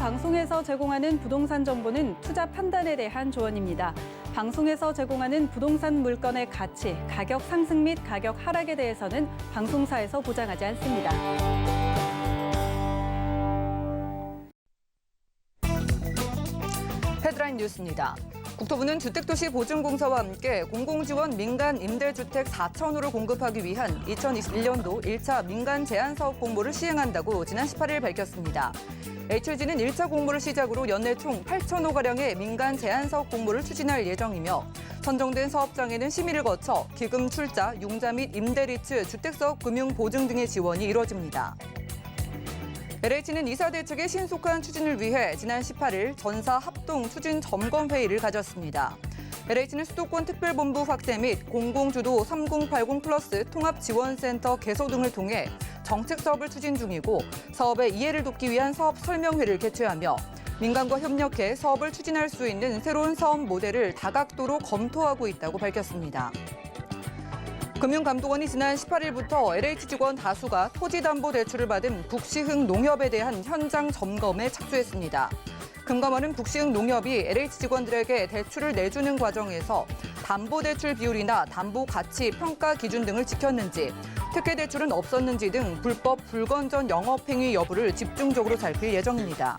방송에서 제공하는 부동산 정보는 투자 판단에 대한 조언입니다. 방송에서 제공하는 부동산 물건의 가치, 가격 상승 및 가격 하락에 대해서는 방송사에서 보장하지 않습니다. 헤드라인 뉴스입니다. 국토부는 주택도시보증공사와 함께 공공지원 민간 임대주택 4,000호를 공급하기 위한 2021년도 1차 민간 제안사업 공모를 시행한다고 지난 18일 밝혔습니다. HG는 1차 공모를 시작으로 연내 총 8,000호가량의 민간 제안사업 공모를 추진할 예정이며 선정된 사업장에는 심의를 거쳐 기금 출자, 융자 및 임대리츠, 주택사업 금융 보증 등의 지원이 이뤄집니다. LH는 이사 대책의 신속한 추진을 위해 지난 18일 전사 합동 추진 점검 회의를 가졌습니다. LH는 수도권 특별본부 확대 및 공공주도 3080 플러스 통합지원센터 개소 등을 통해 정책 사업을 추진 중이고 사업의 이해를 돕기 위한 사업 설명회를 개최하며 민간과 협력해 사업을 추진할 수 있는 새로운 사업 모델을 다각도로 검토하고 있다고 밝혔습니다. 금융감독원이 지난 18일부터 LH 직원 다수가 토지담보대출을 받은 북시흥 농협에 대한 현장 점검에 착수했습니다. 금감원은 북시흥 농협이 LH 직원들에게 대출을 내주는 과정에서 담보대출 비율이나 담보 가치 평가 기준 등을 지켰는지, 특혜 대출은 없었는지 등 불법 불건전 영업행위 여부를 집중적으로 살필 예정입니다.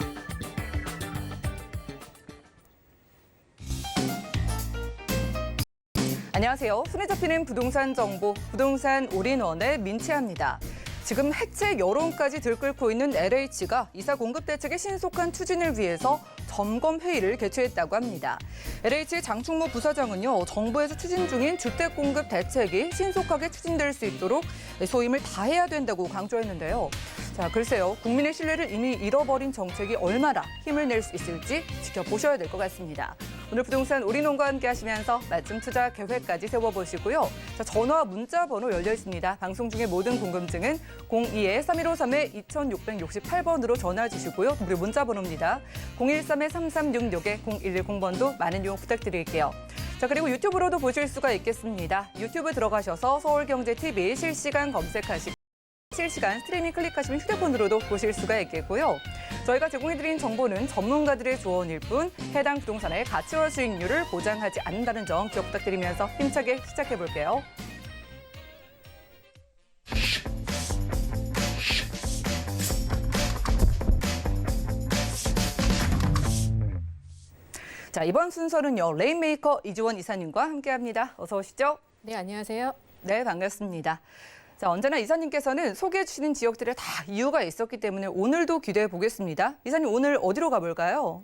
안녕하세요. 손에 잡히는 부동산 정보, 부동산 올인원의 민채합니다. 지금 해체 여론까지 들끓고 있는 LH가 이사 공급 대책의 신속한 추진을 위해서 점검 회의를 개최했다고 합니다. LH 장충모 부사장은요, 정부에서 추진 중인 주택 공급 대책이 신속하게 추진될 수 있도록 소위 힘을 다해야 된다고 강조했는데요. 자, 글쎄요, 국민의 신뢰를 이미 잃어버린 정책이 얼마나 힘을 낼 수 있을지 지켜보셔야 될 것 같습니다. 오늘 부동산 올인원과 함께 하시면서 맞춤 투자 계획까지 세워보시고요. 자, 전화 문자 번호 열려 있습니다. 방송 중에 모든 궁금증은 02-3153-2668번으로 전화 주시고요. 무료 문자 번호입니다. 013-3366-0110번도 많은 이용 부탁드릴게요. 자, 그리고 유튜브로도 보실 수가 있겠습니다. 유튜브 들어가셔서 서울경제TV 실시간 검색하시고 실시간 스트리밍 클릭하시면 휴대폰으로도 보실 수가 있겠고요. 저희가 제공해드린 정보는 전문가들의 조언일 뿐 해당 부동산의 가치와 수익률을 보장하지 않는다는 점 기억 부탁드리면서 힘차게 시작해볼게요. 자, 이번 순서는요, 레인메이커 이주원 이사님과 함께합니다. 어서 오시죠. 네, 안녕하세요. 네, 반갑습니다. 자, 언제나 이사님께서는 소개해 주시는 지역들에 다 이유가 있었기 때문에 오늘도 기대해 보겠습니다. 이사님, 오늘 어디로 가볼까요?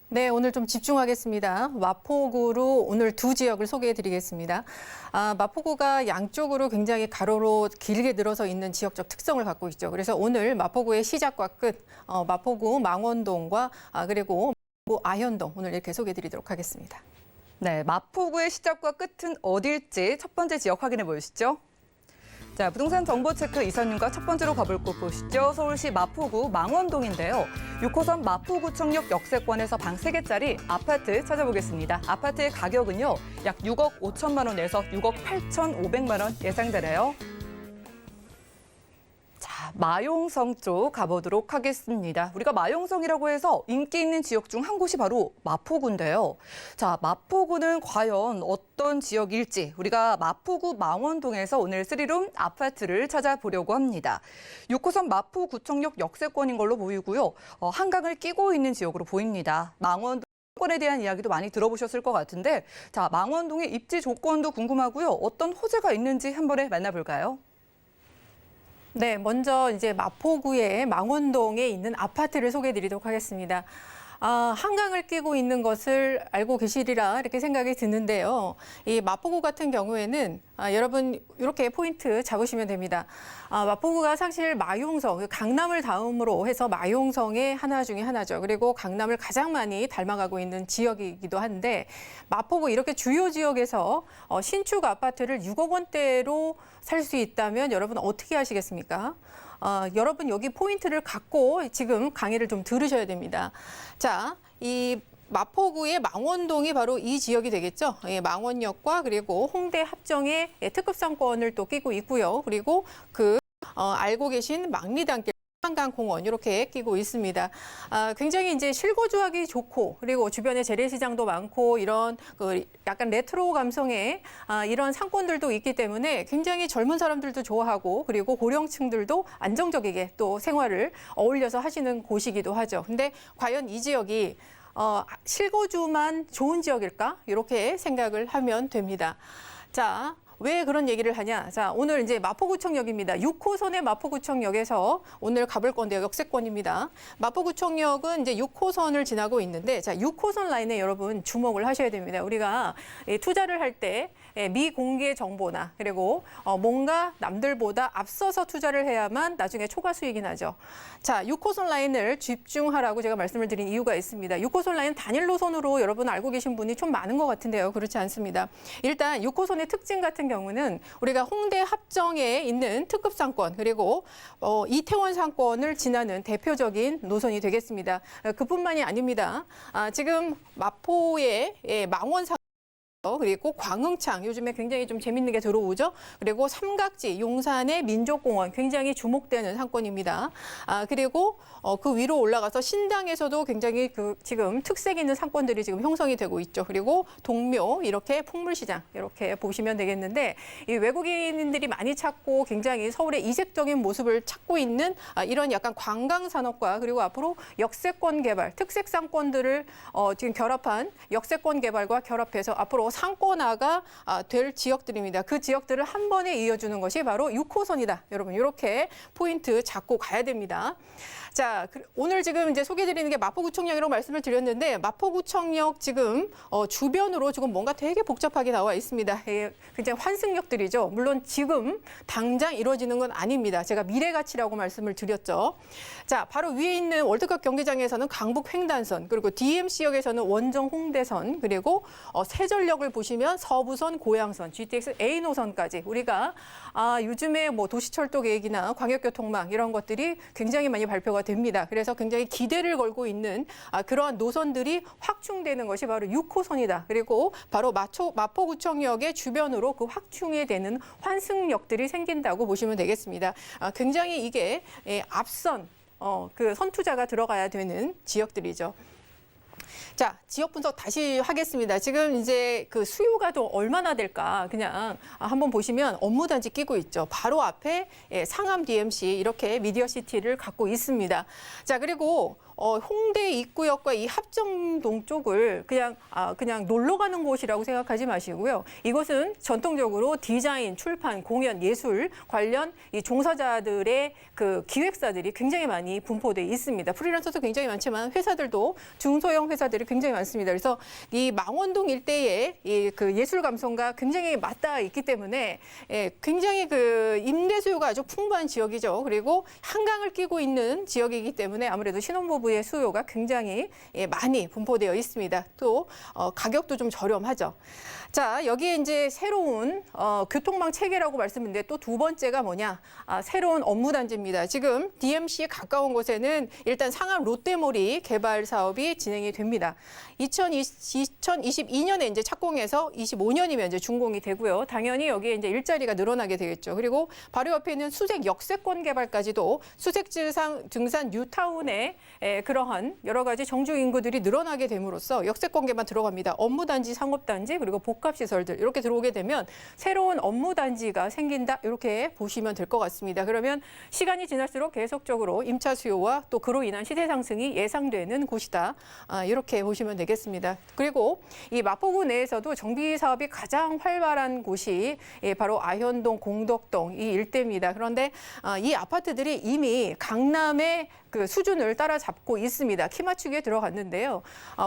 네, 오늘 좀 집중하겠습니다. 마포구로 오늘 두 지역을 소개해 드리겠습니다. 마포구가 양쪽으로 굉장히 가로로 길게 늘어서 있는 지역적 특성을 갖고 있죠. 그래서 오늘 마포구의 시작과 끝, 마포구 망원동과 그리고 아현동 오늘 이렇게 소개해 드리도록 하겠습니다. 네, 마포구의 시작과 끝은 어딜지 첫 번째 지역 확인해 보시죠. 자, 부동산 정보 체크 이사님과 첫 번째로 가볼 곳 보시죠. 서울시 마포구 망원동인데요. 6호선 마포구청역 역세권에서 방 3개짜리 아파트 찾아보겠습니다. 아파트의 가격은요, 약 6억 5천만 원에서 6억 8,500만 원 예상되네요. 자, 마용성 쪽 가보도록 하겠습니다. 우리가 마용성이라고 해서 인기 있는 지역 중 한 곳이 바로 마포구인데요. 자, 마포구는 과연 어떤 지역일지 우리가 마포구 망원동에서 오늘 3룸 아파트를 찾아보려고 합니다. 6호선 마포구청역 역세권인 걸로 보이고요. 한강을 끼고 있는 지역으로 보입니다. 망원동 에 대한 이야기도 많이 들어보셨을 것 같은데, 자, 망원동의 입지 조건도 궁금하고요. 어떤 호재가 있는지 한 번에 만나볼까요? 네, 먼저 이제 마포구의 망원동에 있는 아파트를 소개해 드리도록 하겠습니다. 한강을 끼고 있는 것을 알고 계시리라 이렇게 생각이 드는데요. 이 마포구 같은 경우에는 여러분 이렇게 포인트 잡으시면 됩니다. 마포구가 사실 마용성, 강남을 다음으로 해서 마용성의 하나 중에 하나죠. 그리고 강남을 가장 많이 닮아가고 있는 지역이기도 한데, 마포구 이렇게 주요 지역에서 신축 아파트를 6억 원대로 살 수 있다면 여러분 어떻게 하시겠습니까? 여러분 여기 포인트를 갖고 지금 강의를 좀 들으셔야 됩니다. 자, 이 마포구의 망원동이 바로 이 지역이 되겠죠. 예, 망원역과 그리고 홍대 합정의 특급 상권을 또 끼고 있고요. 그리고 알고 계신 망리단길 한강공원 이렇게 끼고 있습니다. 굉장히 이제 실거주하기 좋고 그리고 주변에 재래시장도 많고 이런 그 약간 레트로 감성의 이런 상권들도 있기 때문에 굉장히 젊은 사람들도 좋아하고 그리고 고령층들도 안정적이게 또 생활을 어울려서 하시는 곳이기도 하죠. 근데 과연 이 지역이 실거주만 좋은 지역일까? 이렇게 생각을 하면 됩니다. 자. 왜 그런 얘기를 하냐? 자, 오늘 이제 마포구청역입니다. 6호선의 마포구청역에서 오늘 가볼 건데요. 역세권입니다. 마포구청역은 이제 6호선을 지나고 있는데, 자, 6호선 라인에 여러분 주목을 하셔야 됩니다. 우리가 투자를 할 때 미공개 정보나 그리고 뭔가 남들보다 앞서서 투자를 해야만 나중에 초과 수익이 나죠. 자, 6호선 라인을 집중하라고 제가 말씀을 드린 이유가 있습니다. 6호선 라인 단일 노선으로 여러분 알고 계신 분이 좀 많은 것 같은데요. 그렇지 않습니다. 일단 6호선의 특징 같은 경우는 우리가 홍대 합정에 있는 특급 상권 그리고 이태원 상권을 지나는 대표적인 노선이 되겠습니다. 그뿐만이 아닙니다. 지금 마포의 망원 그리고 광흥창 요즘에 굉장히 좀 재밌는 게 들어오죠. 그리고 삼각지 용산의 민족공원 굉장히 주목되는 상권입니다. 그리고 그 위로 올라가서 신당에서도 굉장히 지금 특색 있는 상권들이 지금 형성이 되고 있죠. 그리고 동묘 이렇게 풍물시장 이렇게 보시면 되겠는데 이 외국인들이 많이 찾고 굉장히 서울의 이색적인 모습을 찾고 있는 이런 약간 관광 산업과 그리고 앞으로 역세권 개발 특색 상권들을 지금 결합한 역세권 개발과 결합해서 앞으로 상권화가 될 지역들입니다. 그 지역들을 한 번에 이어주는 것이 바로 6호선이다. 여러분 이렇게 포인트 잡고 가야 됩니다. 자, 오늘 지금 이제 소개드리는 게 마포구청역이라고 말씀을 드렸는데 마포구청역 지금 주변으로 지금 뭔가 되게 복잡하게 나와 있습니다. 굉장히 환승역들이죠. 물론 지금 당장 이루어지는 건 아닙니다. 제가 미래 가치라고 말씀을 드렸죠. 자, 바로 위에 있는 월드컵 경기장에서는 강북 횡단선, 그리고 DMC역에서는 원정 홍대선, 그리고 세전역을 보시면 서부선, 고양선, GTX A 노선까지 우리가 요즘에 뭐 도시철도 계획이나 광역교통망 이런 것들이 굉장히 많이 발표가 됩니다. 그래서 굉장히 기대를 걸고 있는 그러한 노선들이 확충되는 것이 바로 6호선이다. 그리고 바로 마포구청역의 주변으로 그 확충이 되는 환승역들이 생긴다고 보시면 되겠습니다. 굉장히 이게 앞선 그 선투자가 들어가야 되는 지역들이죠. 자, 지역 분석 다시 하겠습니다. 지금 이제 그 수요가 또 얼마나 될까 그냥 한번 보시면 업무단지 끼고 있죠. 바로 앞에 상암 DMC 이렇게 미디어시티를 갖고 있습니다. 자, 그리고 홍대 입구역과 이 합정동 쪽을 그냥 놀러 가는 곳이라고 생각하지 마시고요. 이것은 전통적으로 디자인, 출판, 공연, 예술 관련 이 종사자들의 그 기획사들이 굉장히 많이 분포돼 있습니다. 프리랜서도 굉장히 많지만 회사들도 중소형 회사들이 굉장히 많습니다. 그래서 이 망원동 일대의 그 예술 감성과 굉장히 맞닿아 있기 때문에 굉장히 그 임대 수요가 아주 풍부한 지역이죠. 그리고 한강을 끼고 있는 지역이기 때문에 아무래도 신혼부부의 수요가 굉장히 많이 분포되어 있습니다. 또 가격도 좀 저렴하죠. 자, 여기에 이제 새로운 교통망 체계라고 말씀드렸는데 또 두 번째가 뭐냐? 새로운 업무단지입니다. 지금 DMC에 가까운 곳에는 일단 상암 롯데몰이 개발 사업이 진행이 됩니다. 2022년에 이제 착공해서 25년이면 이제 준공이 되고요. 당연히 여기에 이제 일자리가 늘어나게 되겠죠. 그리고 바로 옆에 있는 수색 역세권 개발까지도 수색 증산 뉴타운의 그러한 여러 가지 정주 인구들이 늘어나게 됨으로써 역세권 개발 들어갑니다. 업무단지, 상업단지, 그리고 복합시설들 이렇게 들어오게 되면 새로운 업무단지가 생긴다. 이렇게 보시면 될 것 같습니다. 그러면 시간이 지날수록 계속적으로 임차 수요와 또 그로 인한 시세 상승이 예상되는 곳이다. 이렇게 보시면 되겠습니다. 그리고 이 마포구 내에서도 정비 사업이 가장 활발한 곳이 바로 아현동, 공덕동 이 일대입니다. 그런데 이 아파트들이 이미 강남의 그 수준을 따라잡고 있습니다. 키 맞추기에 들어갔는데요.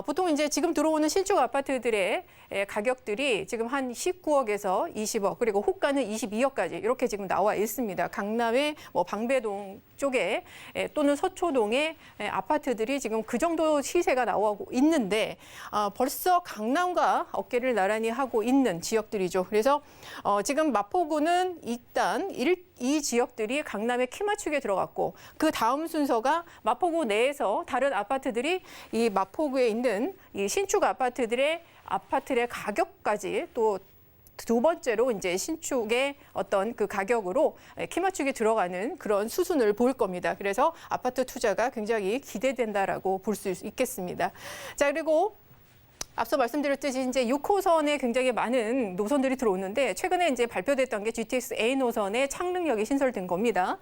보통 이제 지금 들어오는 신축 아파트들의 가격들이 지금 한 19억에서 20억 그리고 호가는 22억까지 이렇게 지금 나와 있습니다. 강남의 뭐 방배동 쪽에 또는 서초동의 아파트들이 지금 그 정도 시세가 나오고 있는데 벌써 강남과 어깨를 나란히 하고 있는 지역들이죠. 그래서 지금 마포구는 일단 이 지역들이 강남의 키 맞추기에 들어갔고 그 다음 순서가 마포구 내에서 다른 아파트들이 이 마포구에 있는 이 신축 아파트들의 가격까지 또 두 번째로 이제 신축의 어떤 그 가격으로 키 맞추기 들어가는 그런 수순을 보일 겁니다. 그래서 아파트 투자가 굉장히 기대된다라고 볼 수 있겠습니다. 자, 그리고 앞서 말씀드렸듯이 이제 6호선에 굉장히 많은 노선들이 들어오는데 최근에 이제 발표됐던 게 GTX A 노선의 창릉역이 신설된 겁니다.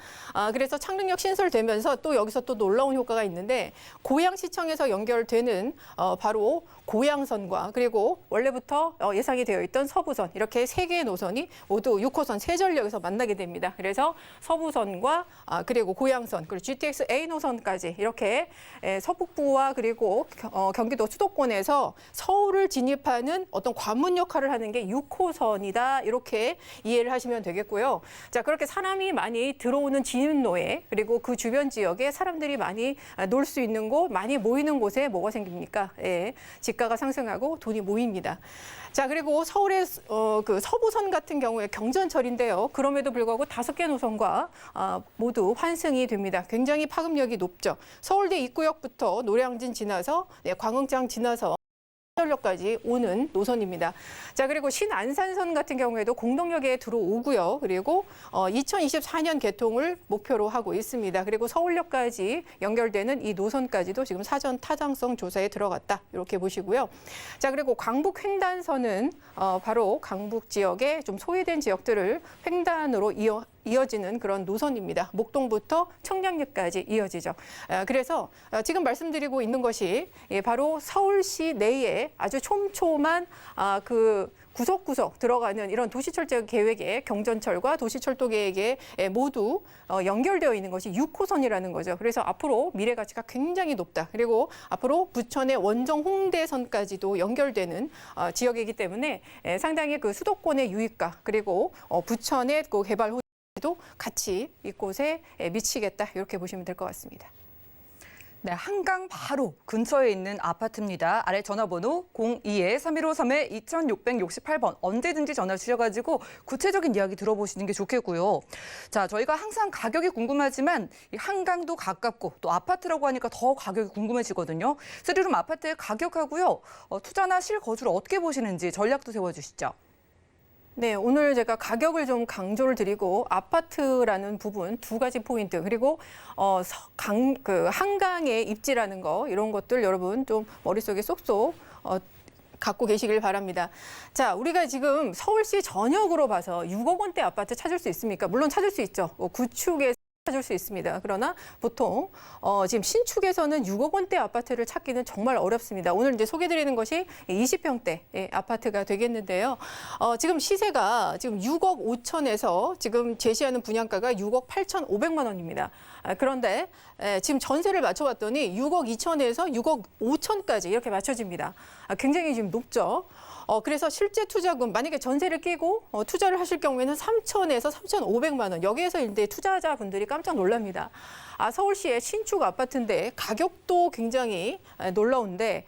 그래서 창릉역 신설되면서 또 여기서 또 놀라운 효과가 있는데 고양시청에서 연결되는 바로 고양선과 그리고 원래부터 예상이 되어 있던 서부선 이렇게 세 개의 노선이 모두 6호선 세전역에서 만나게 됩니다. 그래서 서부선과 그리고 고양선 그리고 GTX A 노선까지 이렇게 서북부와 그리고 경기도 수도권에서 서울을 진입하는 어떤 관문 역할을 하는 게 6호선이다. 이렇게 이해를 하시면 되겠고요. 자, 그렇게 사람이 많이 들어오는 진입로에 그리고 그 주변 지역에 사람들이 많이 놀 수 있는 곳, 많이 모이는 곳에 뭐가 생깁니까? 집가가 상승하고 돈이 모입니다. 자, 그리고 서울의 그 서부선 같은 경우에 경전철인데요. 그럼에도 불구하고 5개 노선과 모두 환승이 됩니다. 굉장히 파급력이 높죠. 서울대 입구역부터 노량진 지나서 광흥장 지나서 서울역까지 오는 노선입니다. 자, 그리고 신안산선 같은 경우에도 공동역에 들어오고요. 그리고 2024년 개통을 목표로 하고 있습니다. 그리고 서울역까지 연결되는 이 노선까지도 지금 사전 타당성 조사에 들어갔다. 이렇게 보시고요. 자, 그리고 광북 횡단선은 바로 강북 지역의 좀 소외된 지역들을 횡단으로 이어지는 그런 노선입니다. 목동부터 청량리까지 이어지죠. 그래서 지금 말씀드리고 있는 것이 바로 서울시 내에 아주 촘촘한 그 구석구석 들어가는 이런 도시철도 계획에 경전철과 도시철도 계획에 모두 연결되어 있는 것이 6호선이라는 거죠. 그래서 앞으로 미래 가치가 굉장히 높다. 그리고 앞으로 부천의 원정 홍대선까지도 연결되는 지역이기 때문에 상당히 그 수도권의 유익과 그리고 부천의 그 개발 도 같이 이곳에 미치겠다 이렇게 보시면 될 것 같습니다. 네, 한강 바로 근처에 있는 아파트입니다. 아래 전화번호 02-3153-2668번 언제든지 전화 주셔가지고 구체적인 이야기 들어보시는 게 좋겠고요. 자, 저희가 항상 가격이 궁금하지만 이 한강도 가깝고 또 아파트라고 하니까 더 가격이 궁금해지거든요. 쓰리룸 아파트의 가격하고요. 투자나 실거주를 어떻게 보시는지 전략도 세워주시죠. 네, 오늘 제가 가격을 좀 강조를 드리고 아파트라는 부분 두 가지 포인트 그리고 한강의 입지라는 거 이런 것들 여러분 좀 머릿속에 쏙쏙 갖고 계시길 바랍니다. 자, 우리가 지금 서울시 전역으로 봐서 6억 원대 아파트 찾을 수 있습니까? 물론 찾을 수 있죠. 구축에 찾을 수 있습니다. 그러나 보통 지금 신축에서는 6억 원대 아파트를 찾기는 정말 어렵습니다. 오늘 이제 소개드리는 것이 20평대 아파트가 되겠는데요. 지금 시세가 지금 6억 5천에서 지금 제시하는 분양가가 6억 8,500만 원입니다. 그런데 지금 전세를 맞춰봤더니 6억 2천에서 6억 5천까지 이렇게 맞춰집니다. 굉장히 지금 높죠. 그래서 실제 투자금 만약에 전세를 끼고 투자를 하실 경우에는 3천에서 3,500만 원. 여기에서 이제 투자자분들이 깜짝 놀랍니다. 서울시의 신축 아파트인데 가격도 굉장히 놀라운데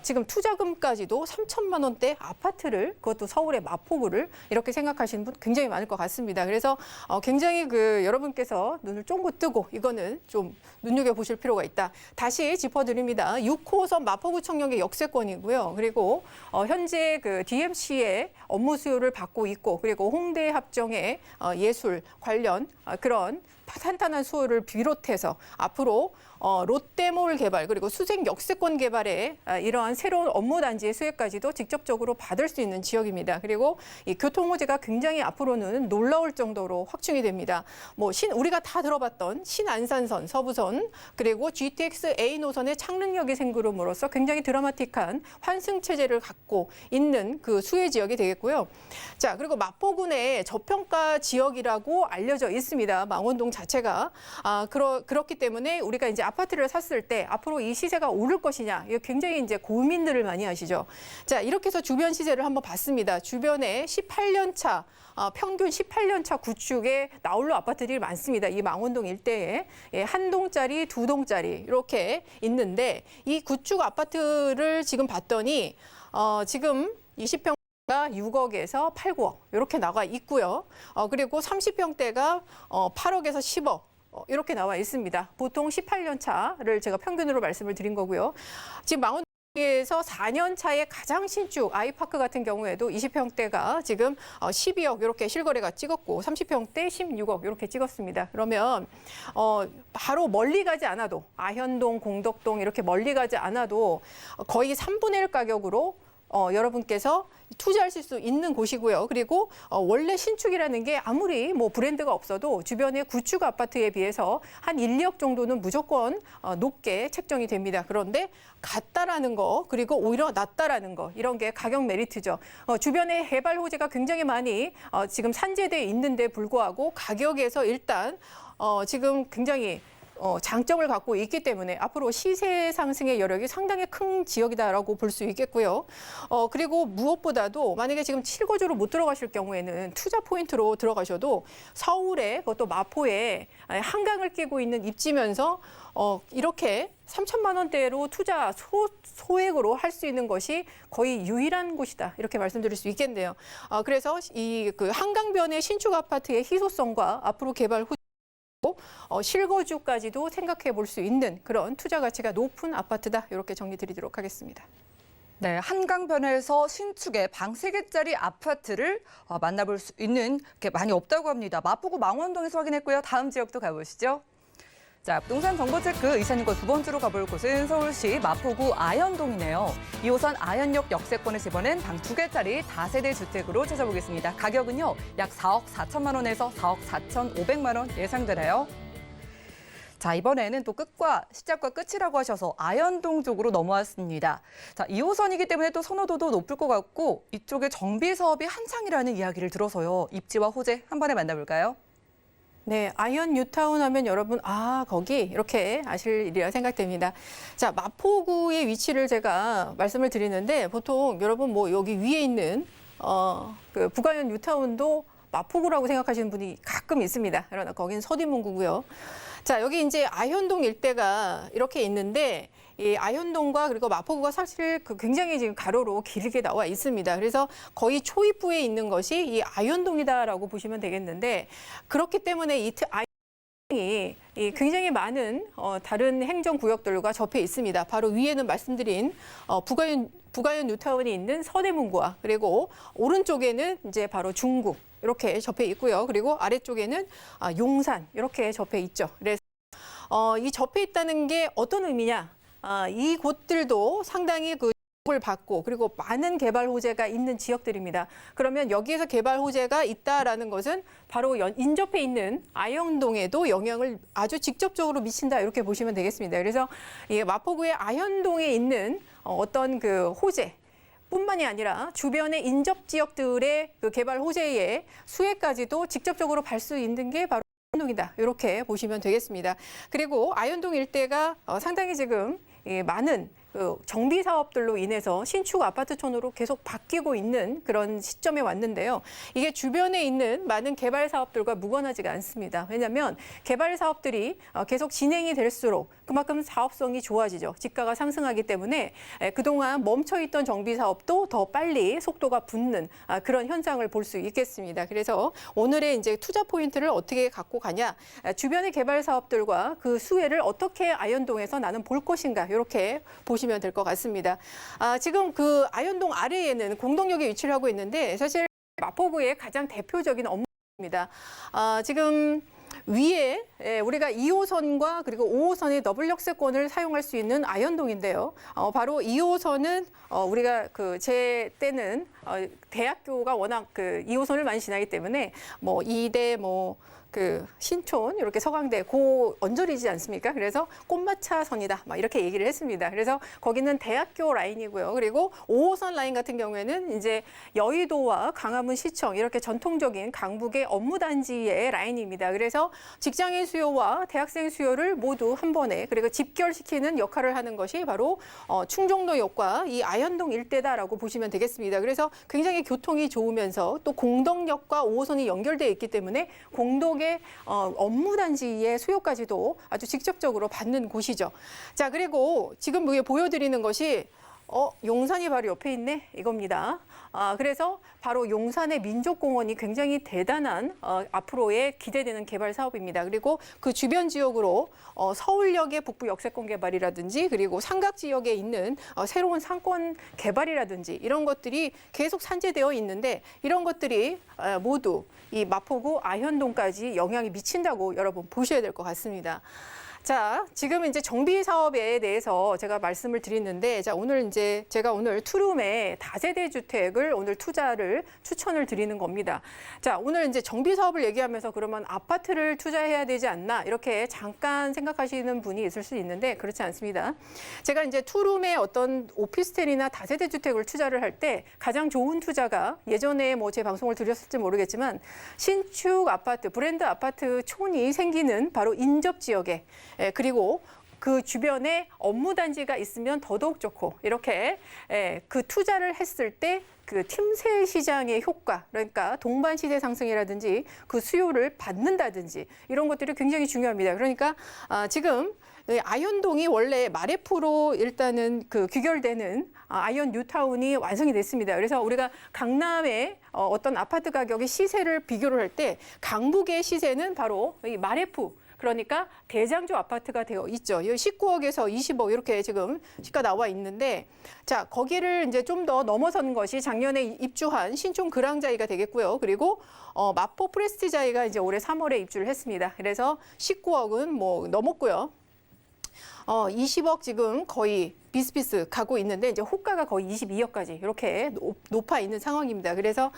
지금 투자금까지도 3천만 원대 아파트를 그것도 서울의 마포구를 이렇게 생각하시는 분 굉장히 많을 것 같습니다. 그래서 굉장히 여러분께서 눈을 쫑긋 뜨고 이거는 좀 눈여겨보실 필요가 있다. 다시 짚어드립니다. 6호선 마포구청역의 역세권이고요. 그리고 현재 그 DMC의 업무 수요를 받고 있고 그리고 홍대 합정의 예술 관련 그런 탄탄한 수요를 비롯해서 앞으로 롯데몰 개발 그리고 수생 역세권 개발에 이러한 새로운 업무 단지의 수혜까지도 직접적으로 받을 수 있는 지역입니다. 그리고 이 교통 호재가 굉장히 앞으로는 놀라울 정도로 확충이 됩니다. 우리가 다 들어봤던 신안산선, 서부선 그리고 GTX A 노선의 창릉역이 생기름으로써 굉장히 드라마틱한 환승 체제를 갖고 있는 그 수혜 지역이 되겠고요. 자, 그리고 마포군의 저평가 지역이라고 알려져 있습니다. 망원동 자체가 그렇기 때문에 우리가 이제 아파트를 샀을 때 앞으로 이 시세가 오를 것이냐 이거 굉장히 이제 고민들을 많이 하시죠. 자, 이렇게 해서 주변 시세를 한번 봤습니다. 주변에 18년 차 평균 18년 차 구축의 나홀로 아파트들이 많습니다. 이 망원동 일대에 한 동짜리, 두 동짜리 이렇게 있는데 이 구축 아파트를 지금 봤더니 지금 20평 6억에서 8, 9억 이렇게 나와 있고요. 그리고 30평대가 8억에서 10억 이렇게 나와 있습니다. 보통 18년 차를 제가 평균으로 말씀을 드린 거고요. 지금 망원 에서 4년 차의 가장 신축 아이파크 같은 경우에도 20평대가 지금 12억 이렇게 실거래가 찍었고 30평대 16억 이렇게 찍었습니다. 그러면 바로 멀리 가지 않아도 아현동, 공덕동 이렇게 멀리 가지 않아도 거의 3분의 1 가격으로 여러분께서 투자하실 수 있는 곳이고요. 그리고 원래 신축이라는 게 아무리 뭐 브랜드가 없어도 주변의 구축 아파트에 비해서 한 1, 2억 정도는 무조건 높게 책정이 됩니다. 그런데 같다라는 거 그리고 오히려 낮다라는 거 이런 게 가격 메리트죠. 주변에 개발 호재가 굉장히 많이 지금 산재돼 있는데 불구하고 가격에서 일단 지금 굉장히 장점을 갖고 있기 때문에 앞으로 시세 상승의 여력이 상당히 큰 지역이다라고 볼 수 있겠고요. 그리고 무엇보다도 만약에 지금 실거주로 못 들어가실 경우에는 투자 포인트로 들어가셔도 서울에 그것도 마포에 한강을 끼고 있는 입지면서 이렇게 3천만 원대로 투자 소액으로 할 수 있는 것이 거의 유일한 곳이다 이렇게 말씀드릴 수 있겠네요. 그래서 이 그 한강변의 신축 아파트의 희소성과 앞으로 개발 후 실거주까지도 생각해 볼 수 있는 그런 투자 가치가 높은 아파트다. 이렇게 정리 드리도록 하겠습니다. 네, 한강변에서 신축의 방 3개짜리 아파트를 만나볼 수 있는 게 많이 없다고 합니다. 마포구 망원동에서 확인했고요. 다음 지역도 가보시죠. 자, 부동산 정보체크 이사님과 두 번째로 가볼 곳은 서울시 마포구 아현동이네요. 2호선 아현역 역세권에 집어낸 방 2개짜리 다세대 주택으로 찾아보겠습니다. 가격은요, 약 4억 4천만 원에서 4억 4천5백만 원 예상되나요? 자, 이번에는 또 시작과 끝이라고 하셔서 아현동 쪽으로 넘어왔습니다. 자, 2호선이기 때문에 또 선호도도 높을 것 같고 이쪽에 정비 사업이 한창이라는 이야기를 들어서요. 입지와 호재 한 번에 만나볼까요? 네, 아현 뉴타운 하면 여러분 거기 이렇게 아실 일이라 생각됩니다. 자, 마포구의 위치를 제가 말씀을 드리는데 보통 여러분 뭐 여기 위에 있는 그 북아현 뉴타운도 마포구라고 생각하시는 분이 가끔 있습니다. 그러나 거긴 서대문구고요. 자, 여기 이제 아현동 일대가 이렇게 있는데 이 아현동과 그리고 마포구가 사실 굉장히 지금 가로로 길게 나와 있습니다. 그래서 거의 초입부에 있는 것이 이 아현동이다라고 보시면 되겠는데 그렇기 때문에 이 아현동이 굉장히 많은 다른 행정구역들과 접해 있습니다. 바로 위에는 말씀드린 북아현 뉴타운이 있는 서대문구와 그리고 오른쪽에는 이제 바로 중구 이렇게 접해 있고요. 그리고 아래쪽에는 용산 이렇게 접해 있죠. 그래서 이 접해 있다는 게 어떤 의미냐? 이 곳들도 상당히 을 받고 그리고 많은 개발 호재가 있는 지역들입니다. 그러면 여기에서 개발 호재가 있다라는 것은 바로 인접해 있는 아현동에도 영향을 아주 직접적으로 미친다 이렇게 보시면 되겠습니다. 그래서 이 마포구의 아현동에 있는 어떤 그 호재 뿐만이 아니라 주변의 인접 지역들의 그 개발 호재의 수혜까지도 직접적으로 발 수 있는 게 바로 아현동이다. 이렇게 보시면 되겠습니다. 그리고 아현동 일대가 상당히 지금 많은 정비 사업들로 인해서 신축 아파트촌으로 계속 바뀌고 있는 그런 시점에 왔는데요. 이게 주변에 있는 많은 개발 사업들과 무관하지가 않습니다. 왜냐하면 개발 사업들이 계속 진행이 될수록 그만큼 사업성이 좋아지죠. 지가가 상승하기 때문에 그동안 멈춰있던 정비 사업도 더 빨리 속도가 붙는 그런 현상을 볼 수 있겠습니다. 그래서 오늘의 이제 투자 포인트를 어떻게 갖고 가냐, 주변의 개발 사업들과 그 수혜를 어떻게 아현동에서 나는 볼 것인가 이렇게 보시면 될 것 같습니다. 지금 그 아현동 아래에는 공덕역이 위치를 하고 있는데 사실 마포구의 가장 대표적인 업무입니다. 지금 위에 우리가 2호선과 그리고 5호선의 더블 역세권을 사용할 수 있는 아현동인데요. 바로 2호선은 우리가 제 때는 대학교가 워낙 2호선을 많이 지나기 때문에 뭐 이대 신촌 이렇게 서강대 언저리지 않습니까? 그래서 꽃마차선이다 막 이렇게 얘기를 했습니다. 그래서 거기는 대학교 라인이고요. 그리고 5호선 라인 같은 경우에는 이제 여의도와 강화문 시청 이렇게 전통적인 강북의 업무 단지의 라인입니다. 그래서 직장인 수요와 대학생 수요를 모두 한 번에 그리고 집결시키는 역할을 하는 것이 바로 충정로역과 이 아현동 일대다라고 보시면 되겠습니다. 그래서 굉장히 교통이 좋으면서 또 공덕역과 5호선이 연결되어 있기 때문에 공덕 업무 단지의 수요까지도 아주 직접적으로 받는 곳이죠. 자, 그리고 지금 위에 보여드리는 것이 용산이 바로 옆에 있네 이겁니다. 그래서 바로 용산의 민족공원이 굉장히 대단한 앞으로의 기대되는 개발 사업입니다. 그리고 그 주변 지역으로 서울역의 북부 역세권 개발이라든지 그리고 삼각 지역에 있는 새로운 상권 개발이라든지 이런 것들이 계속 산재되어 있는데 이런 것들이 모두 이 마포구 아현동까지 영향이 미친다고 여러분 보셔야 될 것 같습니다. 자, 지금 이제 정비 사업에 대해서 제가 말씀을 드리는데, 자, 제가 오늘 투룸의 다세대 주택을 오늘 투자를 추천을 드리는 겁니다. 자, 오늘 이제 정비 사업을 얘기하면서 그러면 아파트를 투자해야 되지 않나 이렇게 잠깐 생각하시는 분이 있을 수 있는데 그렇지 않습니다. 제가 이제 투룸의 어떤 오피스텔이나 다세대 주택을 투자를 할 때 가장 좋은 투자가 예전에 뭐 제 방송을 드렸을지 모르겠지만 신축 아파트, 브랜드 아파트 촌이 생기는 바로 인접 지역에 그리고 그 주변에 업무 단지가 있으면 더더욱 좋고 이렇게 그 투자를 했을 때 그 틈새 시장의 효과, 그러니까 동반 시세 상승이라든지 그 수요를 받는다든지 이런 것들이 굉장히 중요합니다. 그러니까 지금 아현동이 원래 마레프로 일단은 그 귀결되는 아현 뉴타운이 완성이 됐습니다. 그래서 우리가 강남의 어떤 아파트 가격의 시세를 비교를 할 때 강북의 시세는 바로 이 마레프, 그러니까 대장주 아파트가 되어 있죠. 19억에서 20억 이렇게 지금 시가 나와 있는데, 자, 거기를 이제 좀 더 넘어선 것이 작년에 입주한 신촌 그랑자이가 되겠고요. 그리고 마포 프레스티자이가 이제 올해 3월에 입주를 했습니다. 그래서 19억은 뭐 넘었고요. 20억 지금 거의 비스비스 가고 있는데 이제 호가가 거의 22억까지 이렇게 높아 있는 상황입니다. 그래서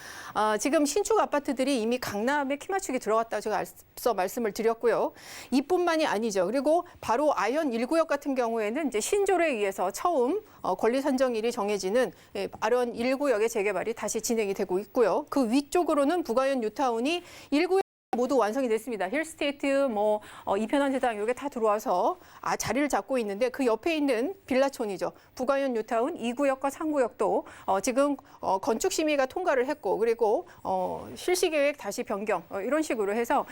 지금 신축 아파트들이 이미 강남에 키 맞추기 들어갔다고 제가 앞서 말씀을 드렸고요. 이뿐만이 아니죠. 그리고 바로 아현 1구역 같은 경우에는 이제 신조에 의해서 처음 권리 선정일이 정해지는 아현 1구역의 재개발이 다시 진행이 되고 있고요. 그 위쪽으로는 북아현 뉴타운이 1구역 모두 완성이 됐습니다. 힐스테이트, 이편한 세상 이게 다 들어와서 자리를 잡고 있는데 그 옆에 있는 빌라촌이죠. 북아현 뉴타운 2구역과 3구역도 지금 건축 심의가 통과를 했고 그리고 실시 계획 다시 변경 이런 식으로 해서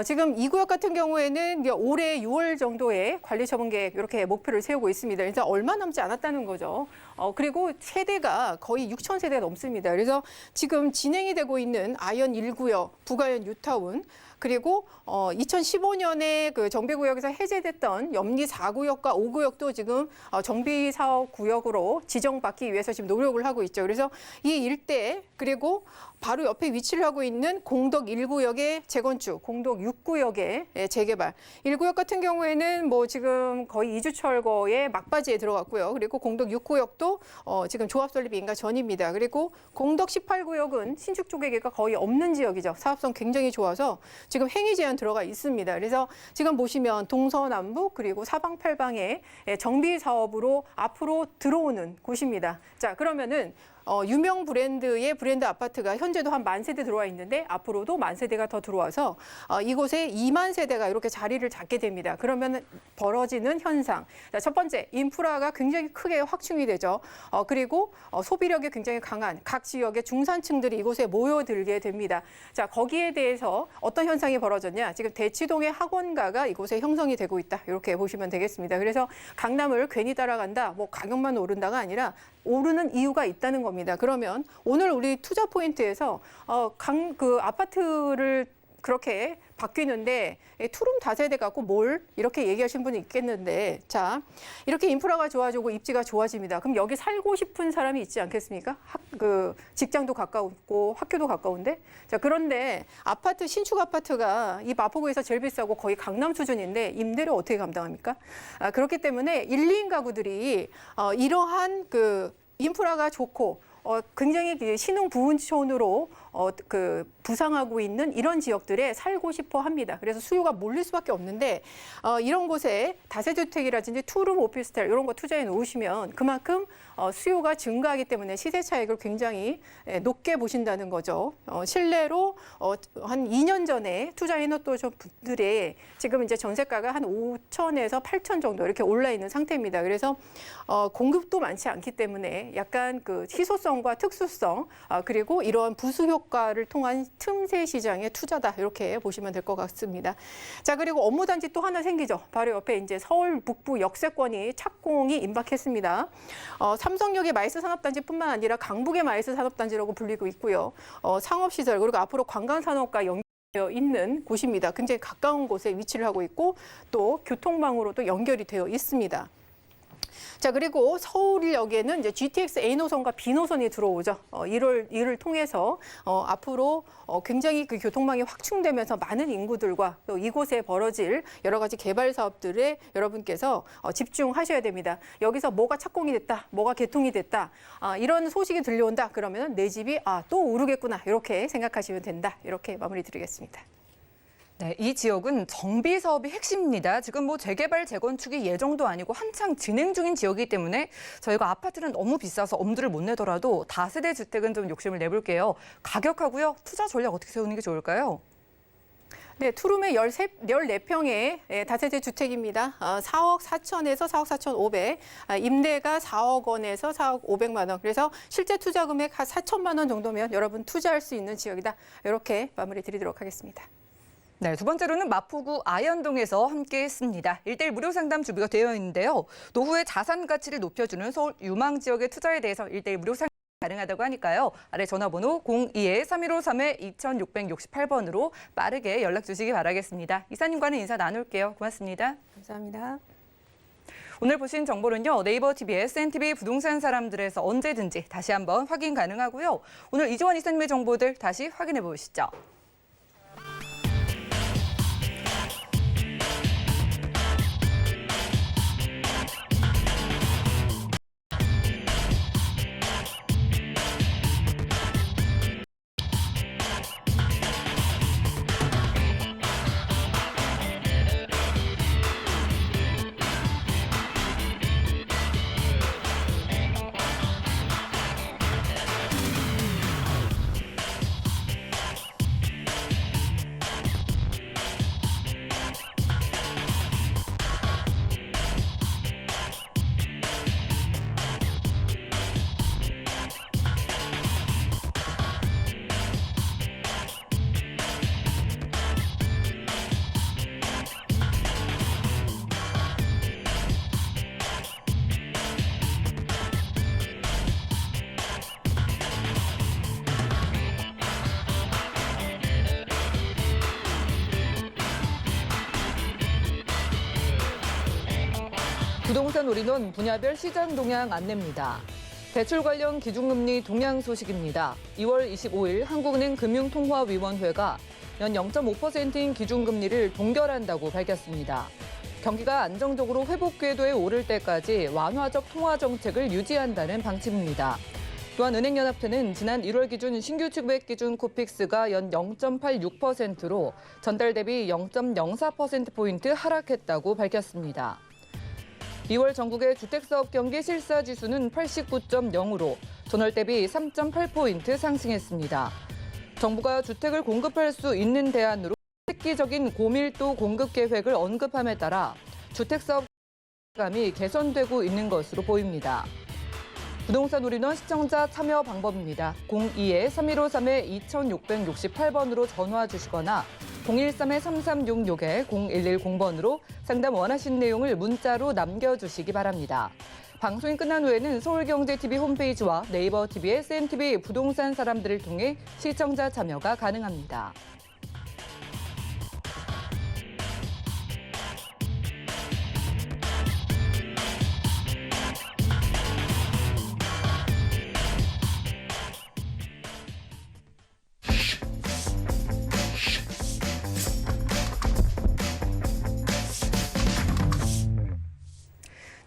지금 2구역 같은 경우에는 올해 6월 정도에 관리 처분 계획 이렇게 목표를 세우고 있습니다. 그래서 얼마 남지 않았다는 거죠. 그리고 세대가 거의 6천 세대가 넘습니다. 그래서 지금 진행이 되고 있는 아현 1구역, 북아현 뉴타운, 그리고 2015년에 그 정비구역에서 해제됐던 염리 4구역과 5구역도 지금 정비사업 구역으로 지정받기 위해서 지금 노력을 하고 있죠. 그래서 이 일대 그리고 바로 옆에 위치를 하고 있는 공덕 1구역의 재건축, 공덕 6구역의 재개발. 1구역 같은 경우에는 뭐 지금 거의 이주철거의 막바지에 들어갔고요. 그리고 공덕 6구역도 지금 조합 설립이 인가 전입니다. 그리고 공덕 18구역은 신축 조개계가 거의 없는 지역이죠. 사업성 굉장히 좋아서 지금 행위 제한 들어가 있습니다. 그래서 지금 보시면 동서남북 그리고 사방팔방에 정비 사업으로 앞으로 들어오는 곳입니다. 자, 그러면은 유명 브랜드의 브랜드 아파트가 현재도 한 10,000세대 들어와 있는데 앞으로도 10,000세대가 더 들어와서 이곳에 20,000세대가 이렇게 자리를 잡게 됩니다. 그러면 벌어지는 현상. 자, 첫 번째, 인프라가 굉장히 크게 확충이 되죠. 그리고 소비력이 굉장히 강한 각 지역의 중산층들이 이곳에 모여들게 됩니다. 자, 거기에 대해서 어떤 현상이 벌어졌냐? 지금 대치동의 학원가가 이곳에 형성이 되고 있다. 이렇게 보시면 되겠습니다. 그래서 강남을 괜히 따라간다, 뭐 가격만 오른다가 아니라 오르는 이유가 있다는 겁니다. 그러면 오늘 우리 투자 포인트에서 그 아파트를 그렇게 바뀌는데 투룸 다세대 갖고 뭘 이렇게 얘기하시는 분이 있겠는데, 자, 이렇게 인프라가 좋아지고 입지가 좋아집니다. 그럼 여기 살고 싶은 사람이 있지 않겠습니까? 그 직장도 가까웠고 학교도 가까운데, 자, 그런데 아파트 신축 아파트가 이 마포구에서 제일 비싸고 거의 강남 수준인데 임대료 어떻게 감당합니까? 그렇기 때문에 1, 2인 가구들이 이러한 그 인프라가 좋고 굉장히 신흥 부흥촌으로 그 부상하고 있는 이런 지역들에 살고 싶어 합니다. 그래서 수요가 몰릴 수밖에 없는데 이런 곳에 다세주택이라든지 투룸 오피스텔 이런 거 투자해 놓으시면 그만큼 수요가 증가하기 때문에 시세 차익을 굉장히 높게 보신다는 거죠. 실내로 한 2년 전에 투자해 놓던 분들의 지금 이제 전세가가 한 5천에서 8천 정도 이렇게 올라 있는 상태입니다. 그래서 공급도 많지 않기 때문에 약간 그 희소성과 특수성 그리고 이러한 부수 효과 효과를 통한 틈새 시장의 투자다 이렇게 보시면 될 것 같습니다. 자, 그리고 업무단지 또 하나 생기죠. 바로 옆에 이제 서울 북부 역세권이 착공이 임박했습니다. 삼성역의 마이스 산업단지뿐만 아니라 강북의 마이스 산업단지라고 불리고 있고요. 상업시설 그리고 앞으로 관광산업과 되어 있는 곳입니다. 굉장히 가까운 곳에 위치를 하고 있고 또 교통망으로도 연결이 되어 있습니다. 자, 그리고 서울역에는 이제 GTX A 노선과 B 노선이 들어오죠. 이를 통해서 앞으로 굉장히 그 교통망이 확충되면서 많은 인구들과 또 이곳에 벌어질 여러 가지 개발 사업들에 여러분께서 집중하셔야 됩니다. 여기서 뭐가 착공이 됐다, 뭐가 개통이 됐다, 이런 소식이 들려온다. 그러면 내 집이 또 오르겠구나 이렇게 생각하시면 된다. 이렇게 마무리 드리겠습니다. 네, 이 지역은 정비 사업이 핵심입니다. 지금 뭐 재개발, 재건축이 예정도 아니고 한창 진행 중인 지역이기 때문에 저희가 아파트는 너무 비싸서 엄두를 못 내더라도 다세대 주택은 좀 욕심을 내볼게요. 가격하고요, 투자 전략 어떻게 세우는 게 좋을까요? 네, 투룸의 14평의 다세대 주택입니다. 4억 4천에서 4억 4천 5백, 임대가 4억 원에서 4억 5백만 원. 그래서 실제 투자 금액 한 4천만 원 정도면 여러분 투자할 수 있는 지역이다. 이렇게 마무리 드리도록 하겠습니다. 네, 두 번째로는 마포구 아현동에서 함께했습니다. 1:1 무료 상담 준비가 되어 있는데요. 노후의 자산 가치를 높여주는 서울 유망 지역의 투자에 대해서 1:1 무료 상담 가능하다고 하니까요. 아래 전화번호 02-3153-2668번으로 빠르게 연락 주시기 바라겠습니다. 이사님과는 인사 나눌게요. 고맙습니다. 감사합니다. 오늘 보신 정보는요. 네이버 TV의 SNTV 부동산 사람들에서 언제든지 다시 한번 확인 가능하고요. 오늘 이주원 이사님의 정보들 다시 확인해 보시죠. 부동산 올인원 분야별 시장 동향 안내입니다. 대출 관련 기준금리 동향 소식입니다. 2월 25일 한국은행 금융통화위원회가 연 0.5%인 기준금리를 동결한다고 밝혔습니다. 경기가 안정적으로 회복 궤도에 오를 때까지 완화적 통화 정책을 유지한다는 방침입니다. 또한 은행연합회는 지난 1월 기준 신규 취급액 기준 코픽스가 연 0.86%로 전달 대비 0.04%포인트 하락했다고 밝혔습니다. 2월 전국의 주택사업 경기 실사지수는 89.0으로 전월 대비 3.8포인트 상승했습니다. 정부가 주택을 공급할 수 있는 대안으로 획기적인 고밀도 공급 계획을 언급함에 따라 주택사업 감이 개선되고 있는 것으로 보입니다. 부동산 올인원 시청자 참여 방법입니다. 02-3153-2668번으로 전화 주시거나 013-3366-0110번으로 상담 원하신 내용을 문자로 남겨주시기 바랍니다. 방송이 끝난 후에는 서울경제TV 홈페이지와 네이버 TV의 SNTV 부동산 사람들을 통해 시청자 참여가 가능합니다.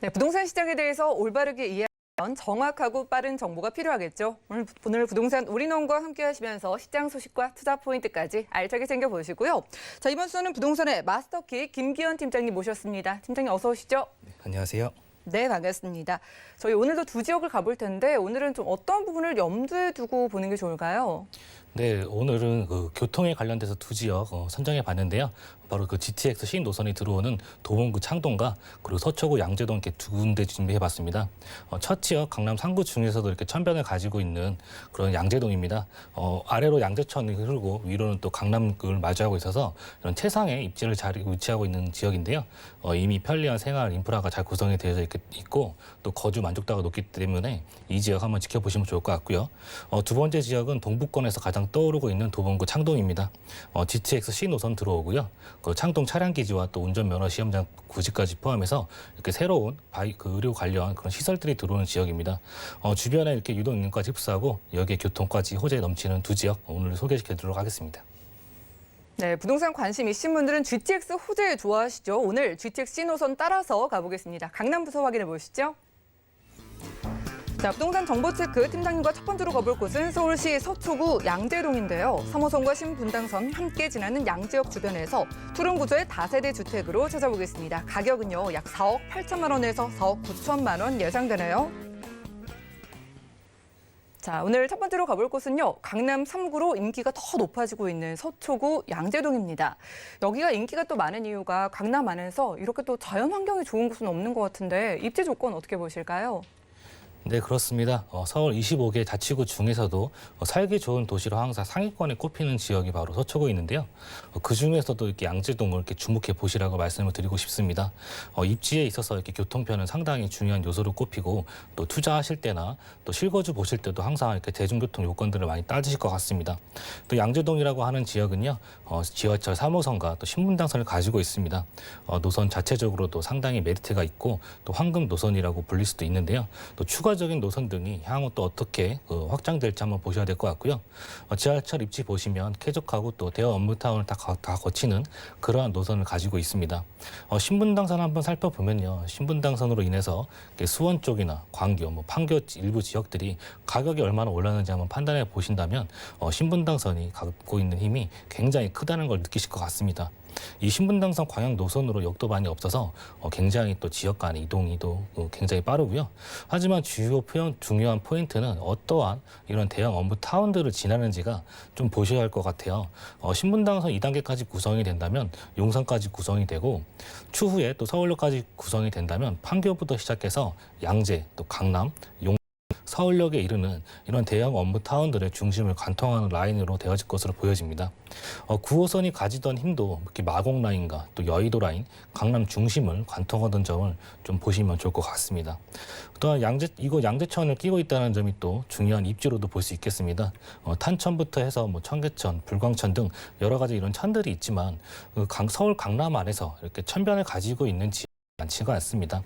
네, 부동산 시장에 대해서 올바르게 이해하려면 정확하고 빠른 정보가 필요하겠죠. 오늘 부동산 올인원과 함께 하시면서 시장 소식과 투자 포인트까지 알차게 챙겨보시고요. 자, 이번 수는 부동산의 마스터키 김기현 팀장님 모셨습니다. 팀장님 어서 오시죠. 네, 안녕하세요. 네, 반갑습니다. 저희 오늘도 두 지역을 가볼 텐데 오늘은 좀 어떤 부분을 염두에 두고 보는 게 좋을까요? 네, 오늘은 그 교통에 관련돼서 두 지역 선정해 봤는데요. 바로 그 GTX 신노선이 들어오는 도봉구 창동과 그리고 서초구 양재동 이렇게 두 군데 준비해 봤습니다. 첫 지역 강남 3구 중에서도 이렇게 천변을 가지고 있는 그런 양재동입니다. 아래로 양재천이 흐르고 위로는 또 강남을 마주하고 있어서 이런 최상의 입지를 잘 위치하고 있는 지역인데요. 이미 편리한 생활 인프라가 잘 구성이 되어 있고 또 거주 만족도가 높기 때문에 이 지역 한번 지켜보시면 좋을 것 같고요. 두 번째 지역은 동부권에서 가장 떠오르고 있는 도봉구 창동입니다. GTX 신노선 들어오고요. 그 창동 차량기지와 또 운전면허 시험장 구지까지 포함해서 이렇게 새로운 의료 관련 그런 시설들이 들어오는 지역입니다. 주변에 이렇게 유동 인구까지 흡수하고 여기에 교통까지 호재 넘치는 두 지역 오늘 소개시켜드리도록 하겠습니다. 네, 부동산 관심 있으신 분들은 GTX 호재 좋아하시죠? 오늘 GTX 신호선 따라서 가보겠습니다. 강남 부서 확인해 보시죠. 자, 부동산 정보체크 팀장님과 첫 번째로 가볼 곳은 서울시 서초구 양재동인데요. 3호선과 신분당선 함께 지나는 양지역 주변에서 투룸 구조의 다세대 주택으로 찾아보겠습니다. 가격은요, 약 4억 8천만 원에서 4억 9천만 원 예상되네요. 자, 오늘 첫 번째로 가볼 곳은요, 강남 3구로 인기가 더 높아지고 있는 서초구 양재동입니다. 여기가 인기가 또 많은 이유가 강남 안에서 이렇게 또 자연 환경이 좋은 곳은 없는 것 같은데 입지 조건 어떻게 보실까요? 네, 그렇습니다. 서울 25개 자치구 중에서도 살기 좋은 도시로 항상 상위권에 꼽히는 지역이 바로 서초구에 있는데요. 그 중에서도 이렇게 양재동을 이렇게 주목해 보시라고 말씀을 드리고 싶습니다. 입지에 있어서 이렇게 교통편은 상당히 중요한 요소로 꼽히고 또 투자하실 때나 또 실거주 보실 때도 항상 이렇게 대중교통 요건들을 많이 따지실 것 같습니다. 또 양재동이라고 하는 지역은요, 지하철 3호선과 또 신분당선을 가지고 있습니다. 노선 자체적으로도 상당히 메리트가 있고 또 황금 노선이라고 불릴 수도 있는데요. 또 추가적인 노선 등이 향후 또 어떻게 확장될지 한번 보셔야 될 것 같고요. 지하철 입지 보시면 쾌적하고 또 대형 업무타운을 다 거치는 그러한 노선을 가지고 있습니다. 신분당선 한번 살펴보면요. 신분당선으로 인해서 수원 쪽이나 광교, 판교 일부 지역들이 가격이 얼마나 올랐는지 한번 판단해 보신다면 신분당선이 갖고 있는 힘이 굉장히 크다는 걸 느끼실 것 같습니다. 이 신분당선 광양 노선으로 역도 많이 없어서 굉장히 또 지역 간의 이동이도 굉장히 빠르고요. 하지만 중요한 포인트는 어떠한 이런 대형 업무 타운들을 지나는지가 좀 보셔야 할 것 같아요. 신분당선 2단계까지 구성이 된다면 용산까지 구성이 되고 추후에 또 서울역까지 구성이 된다면 판교부터 시작해서 양재, 또 강남, 서울역에 이르는 이런 대형 업무 타운들의 중심을 관통하는 라인으로 되어질 것으로 보여집니다. 9호선이 가지던 힘도 이렇게 마곡 라인과 또 여의도 라인, 강남 중심을 관통하던 점을 좀 보시면 좋을 것 같습니다. 또한 양재천을 끼고 있다는 점이 또 중요한 입지로도 볼 수 있겠습니다. 탄천부터 해서 청계천, 불광천 등 여러 가지 이런 천들이 있지만 서울 강남 안에서 이렇게 천변을 가지고 있는 많지가 않습니다.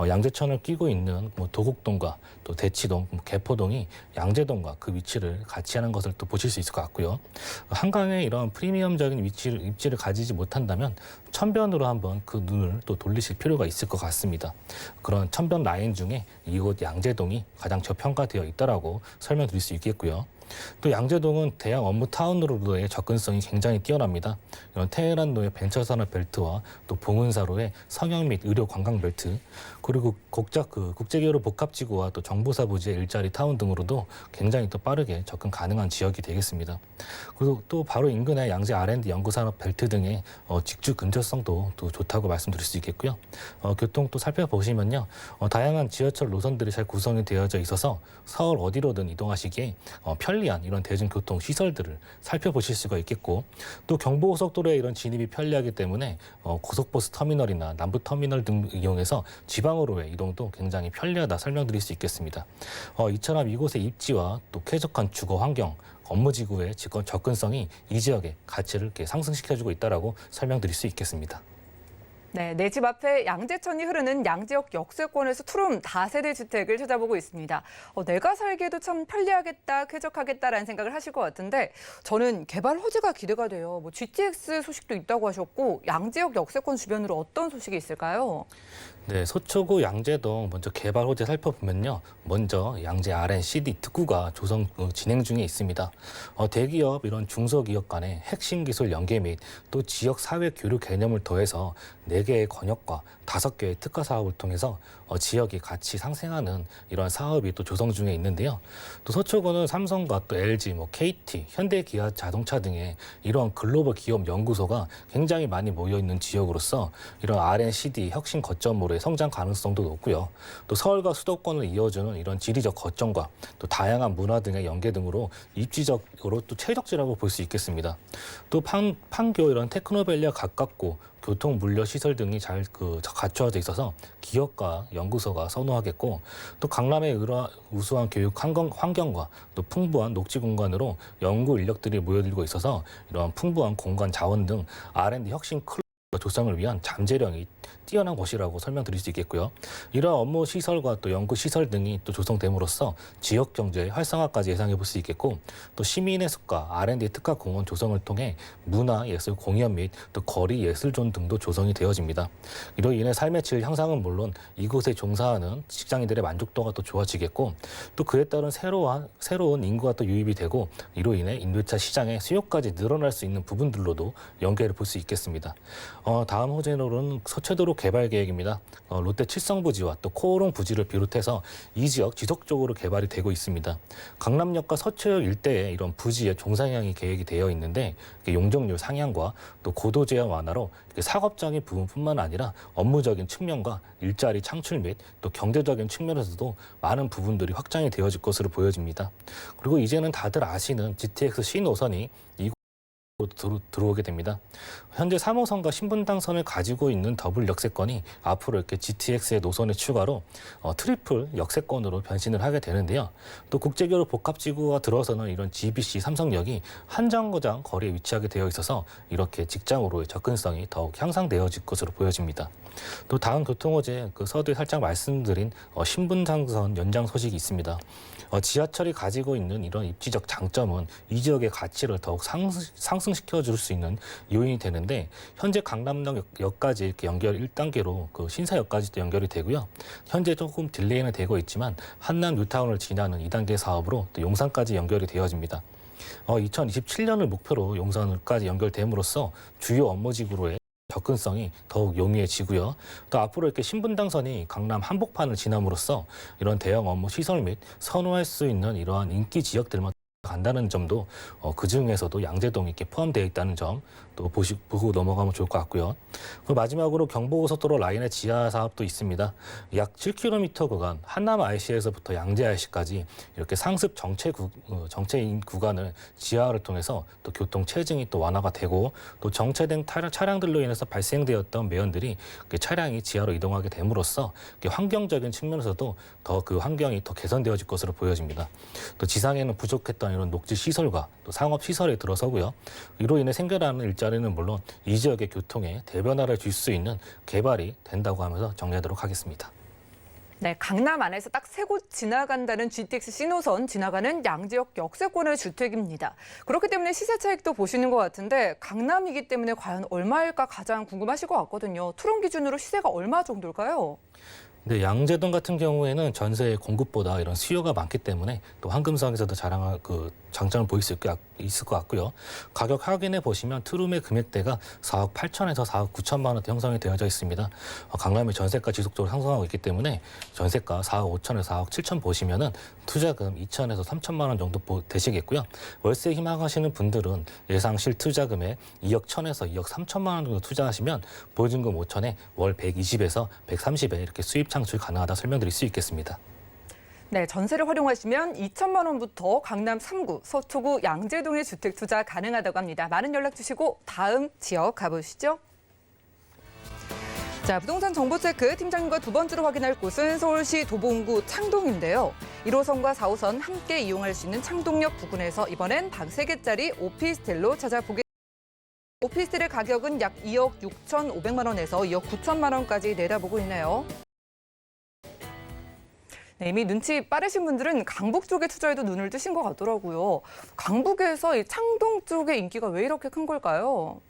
양재천을 끼고 있는 도곡동과 또 대치동, 개포동이 양재동과 그 위치를 같이 하는 것을 또 보실 수 있을 것 같고요. 한강에 이런 프리미엄적인 입지를 가지지 못한다면 천변으로 한번 그 눈을 또 돌리실 필요가 있을 것 같습니다. 그런 천변 라인 중에 이곳 양재동이 가장 저평가되어 있다라고 설명드릴 수 있겠고요. 또 양재동은 대형 업무 타운으로의 접근성이 굉장히 뛰어납니다. 이런 테헤란로의 벤처산업 벨트와 또 봉은사로의 성형 및 의료 관광 벨트, 그리고 국제교류 복합지구와 또 정보사 부지의 일자리 타운 등으로도 굉장히 또 빠르게 접근 가능한 지역이 되겠습니다. 그리고 또 바로 인근의 양재 R&D 연구산업 벨트 등의 직주 근접성도 또 좋다고 말씀드릴 수 있겠고요. 교통 또 살펴보시면요, 다양한 지하철 노선들이 잘 구성이 되어져 있어서 서울 어디로든 이동하시기에 편리한 이런 대중교통 시설들을 살펴보실 수가 있겠고, 또 경부고속도로에 이런 진입이 편리하기 때문에 고속버스 터미널이나 남부터미널 등 이용해서 지방으로의 이동도 굉장히 편리하다 설명드릴 수 있겠습니다. 이처럼 이곳의 입지와 또 쾌적한 주거 환경, 업무지구의 접근성이 이 지역의 가치를 이렇게 상승시켜주고 있다라고 설명드릴 수 있겠습니다. 네, 내 집 앞에 양재천이 흐르는 양지역 역세권에서 투룸 다세대 주택을 찾아보고 있습니다. 내가 살기에도 참 편리하겠다, 쾌적하겠다라는 생각을 하실 것 같은데 저는 개발 호재가 기대가 돼요. GTX 소식도 있다고 하셨고 양지역 역세권 주변으로 어떤 소식이 있을까요? 네, 서초구 양재동 먼저 개발 호재 살펴보면요. 먼저 양재 R&CD 특구가 진행 중에 있습니다. 대기업 이런 중소기업 간의 핵심 기술 연계 및 또 지역 사회 교류 개념을 더해서 4개의 권역과 5개의 특화 사업을 통해서 지역이 같이 상생하는 이러한 사업이 또 조성 중에 있는데요. 또 서초구는 삼성과 또 LG, KT, 현대기아 자동차 등의 이러한 글로벌 기업 연구소가 굉장히 많이 모여 있는 지역으로서 이런 R&CD 혁신 거점으로의 성장 가능성도 높고요. 또 서울과 수도권을 이어주는 이런 지리적 거점과 또 다양한 문화 등의 연계 등으로 입지적으로 또 최적지라고 볼 수 있겠습니다. 또 판교 이런 테크노밸리와 가깝고 교통, 물류, 시설 등이 잘 갖춰져 있어서 기업과 연구소가 선호하겠고, 또 강남의 우수한 교육 환경과 또 풍부한 녹지 공간으로 연구 인력들이 모여들고 있어서 이러한 풍부한 공간 자원 등 R&D 혁신 클러스터 조성을 위한 잠재력이 뛰어난 곳이라고 설명드릴 수 있겠고요. 이러한 업무 시설과 또 연구 시설 등이 또 조성됨으로써 지역 경제의 활성화까지 예상해 볼 수 있겠고, 또 시민의 숲과 R&D 특화 공원 조성을 통해 문화, 예술, 공연 및 또 거리 예술존 등도 조성이 되어집니다. 이로 인해 삶의 질 향상은 물론 이곳에 종사하는 직장인들의 만족도가 또 좋아지겠고, 또 그에 따른 새로운 인구가 또 유입이 되고, 이로 인해 임대차 시장의 수요까지 늘어날 수 있는 부분들로도 연계를 볼 수 있겠습니다. 다음 호재로는 서초도로 개발 계획입니다. 롯데 칠성부지와 또 코오롱 부지를 비롯해서 이 지역 지속적으로 개발이 되고 있습니다. 강남역과 서초역 일대에 이런 부지의 종상향이 계획이 되어 있는데, 용적률 상향과 또 고도 제한 완화로 사업적인 부분뿐만 아니라 업무적인 측면과 일자리 창출 및 또 경제적인 측면에서도 많은 부분들이 확장이 되어질 것으로 보여집니다. 그리고 이제는 다들 아시는 GTX 신호선이 들어오게 됩니다. 현재 3호선과 신분당선을 가지고 있는 더블 역세권이 앞으로 이렇게 GTX의 노선의 추가로 트리플 역세권으로 변신을 하게 되는데요. 또 국제교류 복합지구가 들어서는 이런 GBC 삼성역이 한 정거장 거리에 위치하게 되어 있어서 이렇게 직장으로의 접근성이 더욱 향상되어질 것으로 보여집니다. 또 다음 교통호재 서두에 살짝 말씀드린 신분당선 연장 소식이 있습니다. 지하철이 가지고 있는 이런 입지적 장점은 이 지역의 가치를 더욱 상승시켜줄 수 있는 요인이 되는데, 현재 강남역까지 이렇게 연결 1단계로 신사역까지도 연결이 되고요. 현재 조금 딜레이는 되고 있지만 한남 뉴타운을 지나는 2단계 사업으로 또 용산까지 연결이 되어집니다. 2027년을 목표로 용산까지 연결됨으로써 주요 업무지구로의 접근성이 더욱 용이해지고요. 또 앞으로 이렇게 신분당선이 강남 한복판을 지남으로써 이런 대형 업무 시설 및 선호할 수 있는 이러한 인기 지역들만 간다는 점도 그 중에서도 양재동이 이렇게 포함되어 있다는 점 또 보고 넘어가면 좋을 것 같고요. 그리고 마지막으로 경부고속도로 라인의 지하 사업도 있습니다. 약 7km 구간 한남 IC에서부터 양재 IC까지 이렇게 상습 정체인 구간을 지하를 통해서 또 교통 체증이 또 완화가 되고, 또 정체된 차량들로 인해서 발생되었던 매연들이 차량이 지하로 이동하게 됨으로써 환경적인 측면에서도 더 그 환경이 더 개선되어질 것으로 보여집니다. 또 지상에는 부족했던 이런 녹지 시설과 또 상업 시설에 들어서고요. 이로 인해 생겨나는 일자리는 물론 이 지역의 교통에 대변화를 줄 수 있는 개발이 된다고 하면서 정리하도록 하겠습니다. 네, 강남 안에서 딱 3곳 지나간다는 GTX 신호선 지나가는 양지역 역세권의 주택입니다. 그렇기 때문에 시세 차익도 보시는 것 같은데, 강남이기 때문에 과연 얼마일까 가장 궁금하실 것 같거든요. 투룸 기준으로 시세가 얼마 정도일까요? 근데 양재동 같은 경우에는 전세의 공급보다 이런 수요가 많기 때문에 또 황금성에서도 장점을 보일 수 있을 것 같고요. 가격 확인해 보시면 투룸의 금액대가 4억 8천에서 4억 9천만 원대 형성이 되어져 있습니다. 강남의 전세가 지속적으로 상승하고 있기 때문에 전세가 4억 5천에서 4억 7천 보시면은 투자금 2천에서 3천만 원 정도 되시겠고요. 월세 희망하시는 분들은 예상 실투자금에 2억 1천에서 2억 3천만 원 정도 투자하시면 보증금 5천에 월 120에서 130에 이렇게 수입 창출 가능하다 설명드릴 수 있겠습니다. 네, 전세를 활용하시면 2천만 원부터 강남 3구, 서초구 양재동의 주택 투자 가능하다고 합니다. 많은 연락 주시고 다음 지역 가보시죠. 자, 부동산 정보체크 팀장님과 두 번째로 확인할 곳은 서울시 도봉구 창동인데요. 1호선과 4호선 함께 이용할 수 있는 창동역 부근에서 이번엔 방 3개짜리 오피스텔로 찾아보겠습니다. 오피스텔의 가격은 약 2억 6,500만 원에서 2억 9천만 원까지 내다보고 있네요. 네, 이미 눈치 빠르신 분들은 강북 쪽에 투자에도 눈을 뜨신 것 같더라고요. 강북에서 이 창동 쪽의 인기가 왜 이렇게 큰 걸까요?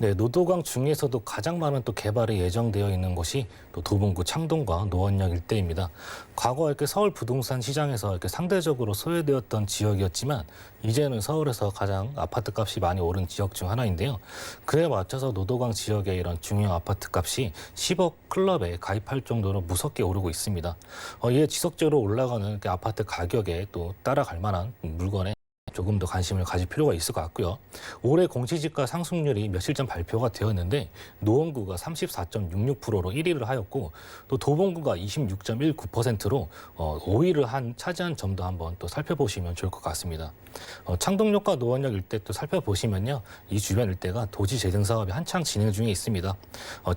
네, 노도강 중에서도 가장 많은 또 개발이 예정되어 있는 곳이 또 도봉구 창동과 노원역 일대입니다. 과거 이렇게 서울 부동산 시장에서 이렇게 상대적으로 소외되었던 지역이었지만 이제는 서울에서 가장 아파트 값이 많이 오른 지역 중 하나인데요. 그에 맞춰서 노도강 지역의 이런 중형 아파트 값이 10억 클럽에 가입할 정도로 무섭게 오르고 있습니다. 이에 지속적으로 올라가는 이렇게 아파트 가격에 또 따라갈 만한 물건에 조금 더 관심을 가질 필요가 있을 것 같고요. 올해 공시지가 상승률이 며칠 전 발표가 되었는데 노원구가 34.66%로 1위를 하였고 또 도봉구가 26.19%로 5위를 차지한 점도 한번 또 살펴보시면 좋을 것 같습니다. 창동역과 노원역 일대 또 살펴보시면요. 이 주변 일대가 도시 재생 사업이 한창 진행 중에 있습니다.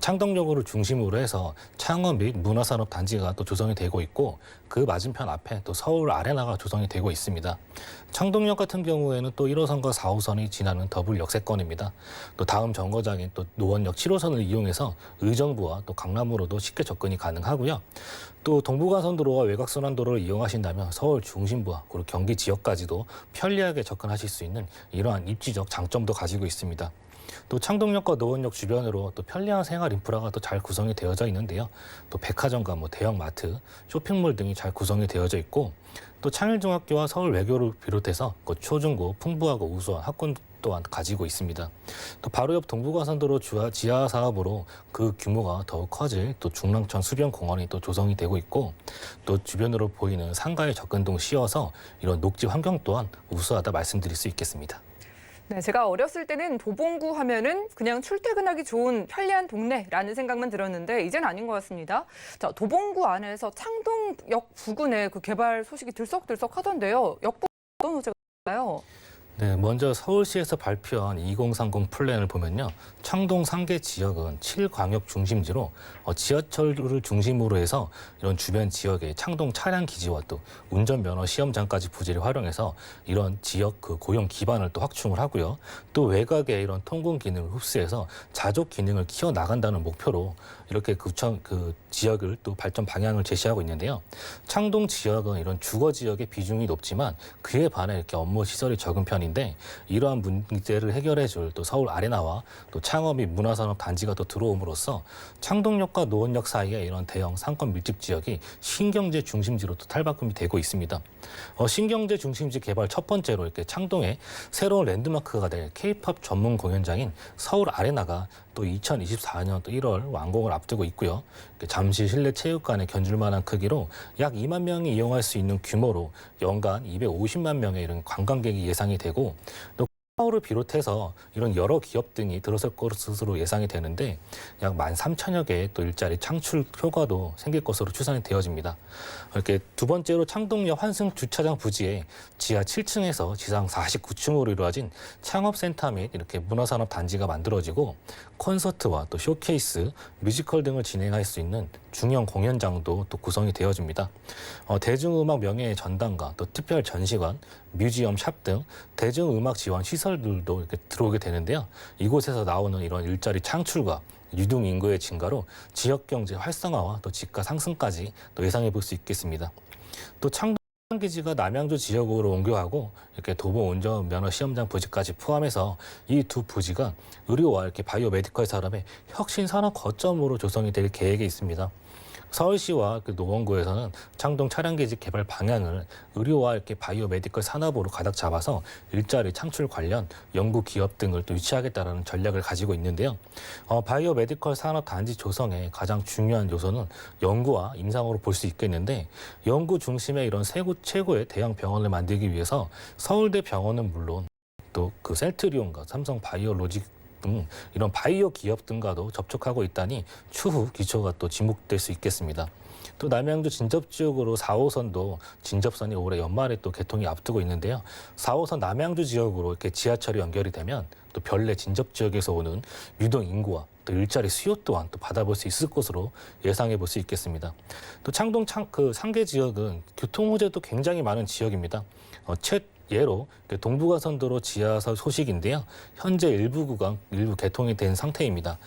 창동역을 중심으로 해서 창업 및 문화산업 단지가 또 조성이 되고 있고 그 맞은편 앞에 또 서울 아레나가 조성이 되고 있습니다. 창동역 같은 경우에는 또 1호선과 4호선이 지나는 더블 역세권입니다. 또 다음 정거장인 또 노원역 7호선을 이용해서 의정부와 또 강남으로도 쉽게 접근이 가능하고요. 또 동부간선도로와 외곽순환도로를 이용하신다면 서울 중심부와 그리고 경기 지역까지도 편리하게 접근하실 수 있는 이러한 입지적 장점도 가지고 있습니다. 또 창동역과 노원역 주변으로 또 편리한 생활 인프라가 또 잘 구성이 되어져 있는데요. 또 백화점과 대형 마트, 쇼핑몰 등이 잘 구성이 되어져 있고 또 창일중학교와 서울외교를 비롯해서 초중고 풍부하고 우수한 학군 또한 가지고 있습니다. 또 바로 옆 동부간선도로 지하 사업으로 그 규모가 더욱 커질 또 중랑천 수변공원이 또 조성이 되고 있고 또 주변으로 보이는 상가의 접근도 쉬워서 이런 녹지 환경 또한 우수하다 말씀드릴 수 있겠습니다. 네, 제가 어렸을 때는 도봉구 하면은 그냥 출퇴근하기 좋은 편리한 동네라는 생각만 들었는데 이제는 아닌 것 같습니다. 자, 도봉구 안에서 창동역 부근에 그 개발 소식이 들썩들썩 하던데요. 역 부근 어떤 호재가 있나요? 네, 먼저 서울시에서 발표한 2030 플랜을 보면요. 창동 상계 지역은 7광역 중심지로 지하철을 중심으로 해서 이런 주변 지역의 창동 차량 기지와 또 운전면허 시험장까지 부지를 활용해서 이런 지역 그 고용 기반을 또 확충을 하고요. 또 외곽의 이런 통근 기능을 흡수해서 자족 기능을 키워 나간다는 목표로 이렇게 그 지역을 또 발전 방향을 제시하고 있는데요. 창동 지역은 이런 주거 지역의 비중이 높지만 그에 반해 이렇게 업무 시설이 적은 편인데 이러한 문제를 해결해줄 또 서울 아레나와 또 창업 및 문화산업 단지가 또 들어옴으로써 창동역과 노원역 사이에 이런 대형 상권 밀집 지역이 신경제 중심지로 또 탈바꿈이 되고 있습니다. 신경제 중심지 개발 첫 번째로 이렇게 창동에 새로운 랜드마크가 될 K-팝 전문 공연장인 서울 아레나가 또 2024년 또 1월 완공을 앞두고 있고요. 잠실 실내 체육관에 견줄 만한 크기로 약 2만 명이 이용할 수 있는 규모로 연간 250만 명의 이런 관광객이 예상이 되고 또 서울을 비롯해서 이런 여러 기업 등이 들어설 것으로 예상이 되는데 약 13,000여 개의 또 일자리 창출 효과도 생길 것으로 추산이 되어집니다. 이렇게 두 번째로 창동역 환승 주차장 부지에 지하 7층에서 지상 49층으로 이루어진 창업센터 및 이렇게 문화산업 단지가 만들어지고 콘서트와 또 쇼케이스, 뮤지컬 등을 진행할 수 있는 중형 공연장도 또 구성이 되어집니다. 대중음악 명예의 전당과 또 특별 전시관, 뮤지엄 샵 등 대중음악 지원 시설들도 이렇게 들어오게 되는데요. 이곳에서 나오는 이런 일자리 창출과 유동 인구의 증가로 지역 경제 활성화와 또 집가 상승까지 또 예상해 볼 수 있겠습니다. 또 창동 기지가 남양주 지역으로 옮겨가고 이렇게 도보 운전 면허 시험장 부지까지 포함해서 이 두 부지가 의료와 이렇게 바이오 메디컬 산업의 혁신 산업 거점으로 조성이 될 계획에 있습니다. 서울시와 노원구에서는 창동 차량기지 개발 방향을 의료와 이렇게 바이오 메디컬 산업으로 가닥 잡아서 일자리 창출 관련 연구 기업 등을 또 유치하겠다라는 전략을 가지고 있는데요. 바이오 메디컬 산업 단지 조성의 가장 중요한 요소는 연구와 임상으로 볼 수 있겠는데 연구 중심의 이런 최고의 대형 병원을 만들기 위해서 서울대 병원은 물론 또 그 셀트리온과 삼성 바이오로직 등 이런 바이오 기업 등과도 접촉하고 있다니 추후 기초가 또 지목될 수 있겠습니다. 또 남양주 진접 지역으로 4호선도 진접선이 올해 연말에 또 개통이 앞두고 있는데요. 4호선 남양주 지역으로 이렇게 지하철이 연결이 되면 또 별내 진접 지역에서 오는 유동 인구와 또 일자리 수요 또한 또 받아볼 수 있을 것으로 예상해 볼 수 있겠습니다. 또 창동 상계 지역은 교통 호재도 굉장히 많은 지역입니다. 예로 동부간선도로 지하철 소식인데요. 현재 일부 구간 일부 개통이 된 상태입니다.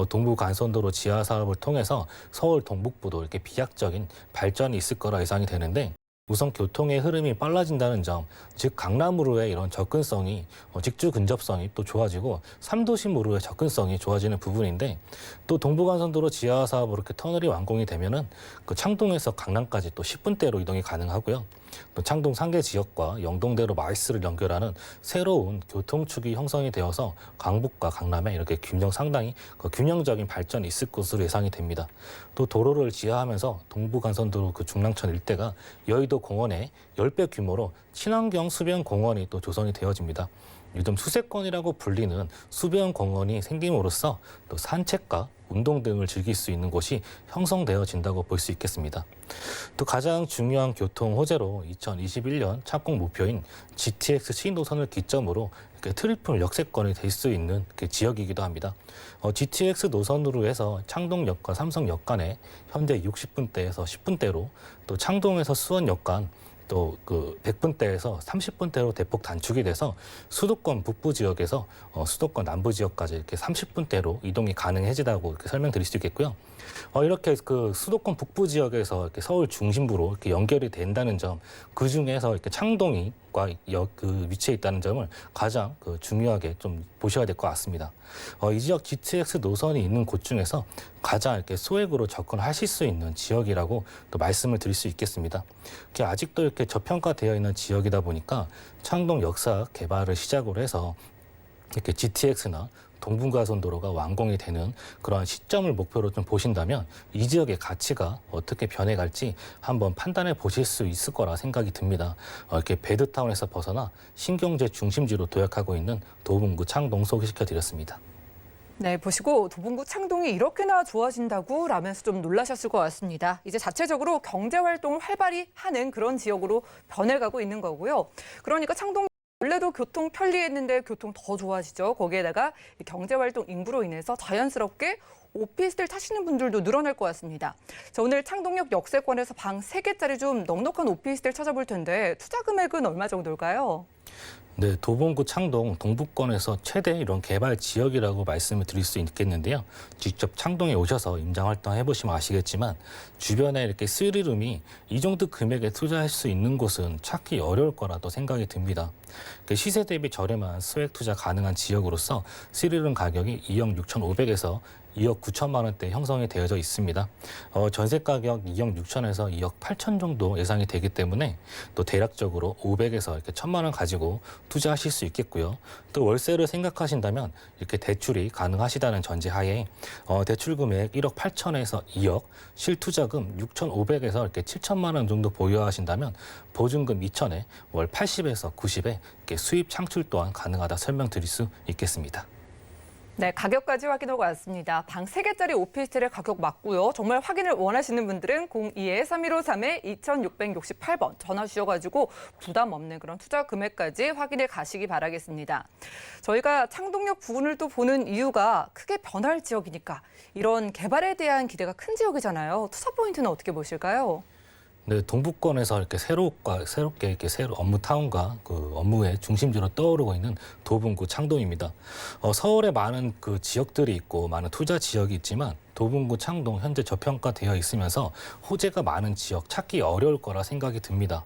동부간선도로 지하 사업을 통해서 서울 동북부도 이렇게 비약적인 발전이 있을 거라 예상이 되는데 우선 교통의 흐름이 빨라진다는 점, 즉 강남으로의 이런 접근성이 직주 근접성이 또 좋아지고 3도심으로의 접근성이 좋아지는 부분인데 또 동부간선도로 지하 사업으로 이렇게 터널이 완공이 되면은 그 창동에서 강남까지 또 10분대로 이동이 가능하고요. 또 창동 상계 지역과 영동대로 마이스를 연결하는 새로운 교통축이 형성이 되어서 강북과 강남에 이렇게 상당히 균형적인 발전이 있을 것으로 예상이 됩니다. 또 도로를 지하하면서 동부간선도로 그 중랑천 일대가 여의도 공원의 10배 규모로 친환경 수변 공원이 또 조성이 되어집니다. 요즘 수세권이라고 불리는 수변 공원이 생김으로써 또 산책과 운동 등을 즐길 수 있는 곳이 형성되어진다고 볼 수 있겠습니다. 또 가장 중요한 교통 호재로 2021년 착공 목표인 GTX 신노선을 기점으로 이렇게 트리플 역세권이 될 수 있는 그 지역이기도 합니다. GTX 노선으로 해서 창동역과 삼성역 간에 현재 60분대에서 10분대로 또 창동에서 수원역 간 또 그 100분대에서 30분대로 대폭 단축이 돼서 수도권 북부 지역에서 수도권 남부 지역까지 이렇게 30분대로 이동이 가능해지다고 이렇게 설명드릴 수 있겠고요. 이렇게 그 수도권 북부 지역에서 이렇게 서울 중심부로 이렇게 연결이 된다는 점, 그 중에서 이렇게 창동이과 그 위치에 있다는 점을 가장 중요하게 좀 보셔야 될 것 같습니다. 이 지역 GTX 노선이 있는 곳 중에서 가장 이렇게 소액으로 접근하실 수 있는 지역이라고 또 말씀을 드릴 수 있겠습니다. 아직도 이렇게 저평가되어 있는 지역이다 보니까 창동 역사 개발을 시작으로 해서 이렇게 GTX나 동부가선도로가 완공이 되는 그러한 시점을 목표로 좀 보신다면 이 지역의 가치가 어떻게 변해갈지 한번 판단해 보실 수 있을 거라 생각이 듭니다. 이렇게 배드타운에서 벗어나 신경제 중심지로 도약하고 있는 도봉구 창동 소개시켜드렸습니다. 네, 보시고 도봉구 창동이 이렇게나 좋아진다고 라면서 좀 놀라셨을 것 같습니다. 이제 자체적으로 경제활동을 활발히 하는 그런 지역으로 변해가고 있는 거고요. 그러니까 창동 원래도 교통 편리했는데 교통 더 좋아지죠. 거기에다가 경제활동 인구로 인해서 자연스럽게 오피스텔 타시는 분들도 늘어날 것 같습니다. 자, 오늘 창동역 역세권에서 방 3개짜리 좀 넉넉한 오피스텔 찾아볼 텐데 투자 금액은 얼마 정도일까요? 네, 도봉구 창동 동부권에서 최대 이런 개발 지역이라고 말씀을 드릴 수 있겠는데요. 직접 창동에 오셔서 임장 활동 해보시면 아시겠지만 주변에 이렇게 스리룸이 이 정도 금액에 투자할 수 있는 곳은 찾기 어려울 거라도 생각이 듭니다. 시세 대비 저렴한 소액 투자 가능한 지역으로서 스리룸 가격이 2억 6,500에서 2억 9천만 원대 형성이 되어져 있습니다. 전세 가격 2억 6천에서 2억 8천 정도 예상이 되기 때문에 또 대략적으로 500에서 이렇게 1,000만 원 가지고 투자하실 수 있겠고요. 또 월세를 생각하신다면 이렇게 대출이 가능하시다는 전제하에 대출 금액 1억 8천에서 2억, 실투자금 6,500에서 이렇게 7천만 원 정도 보유하신다면 보증금 2천에 월 80에서 90에 이렇게 수입 창출 또한 가능하다 설명드릴 수 있겠습니다. 네, 가격까지 확인하고 왔습니다. 방 3개짜리 오피스텔의 가격 맞고요. 정말 확인을 원하시는 분들은 02-3153-2668번 전화 주셔가지고 부담 없는 그런 투자 금액까지 확인해 가시기 바라겠습니다. 저희가 창동역 부근을 또 보는 이유가 크게 변할 지역이니까 이런 개발에 대한 기대가 큰 지역이잖아요. 투자 포인트는 어떻게 보실까요? 네, 동부권에서 이렇게 새롭게 이렇게 업무 타운과 그 업무의 중심지로 떠오르고 있는 도봉구 창동입니다. 서울에 많은 그 지역들이 있고 많은 투자 지역이 있지만 도봉구 창동 현재 저평가되어 있으면서 호재가 많은 지역 찾기 어려울 거라 생각이 듭니다.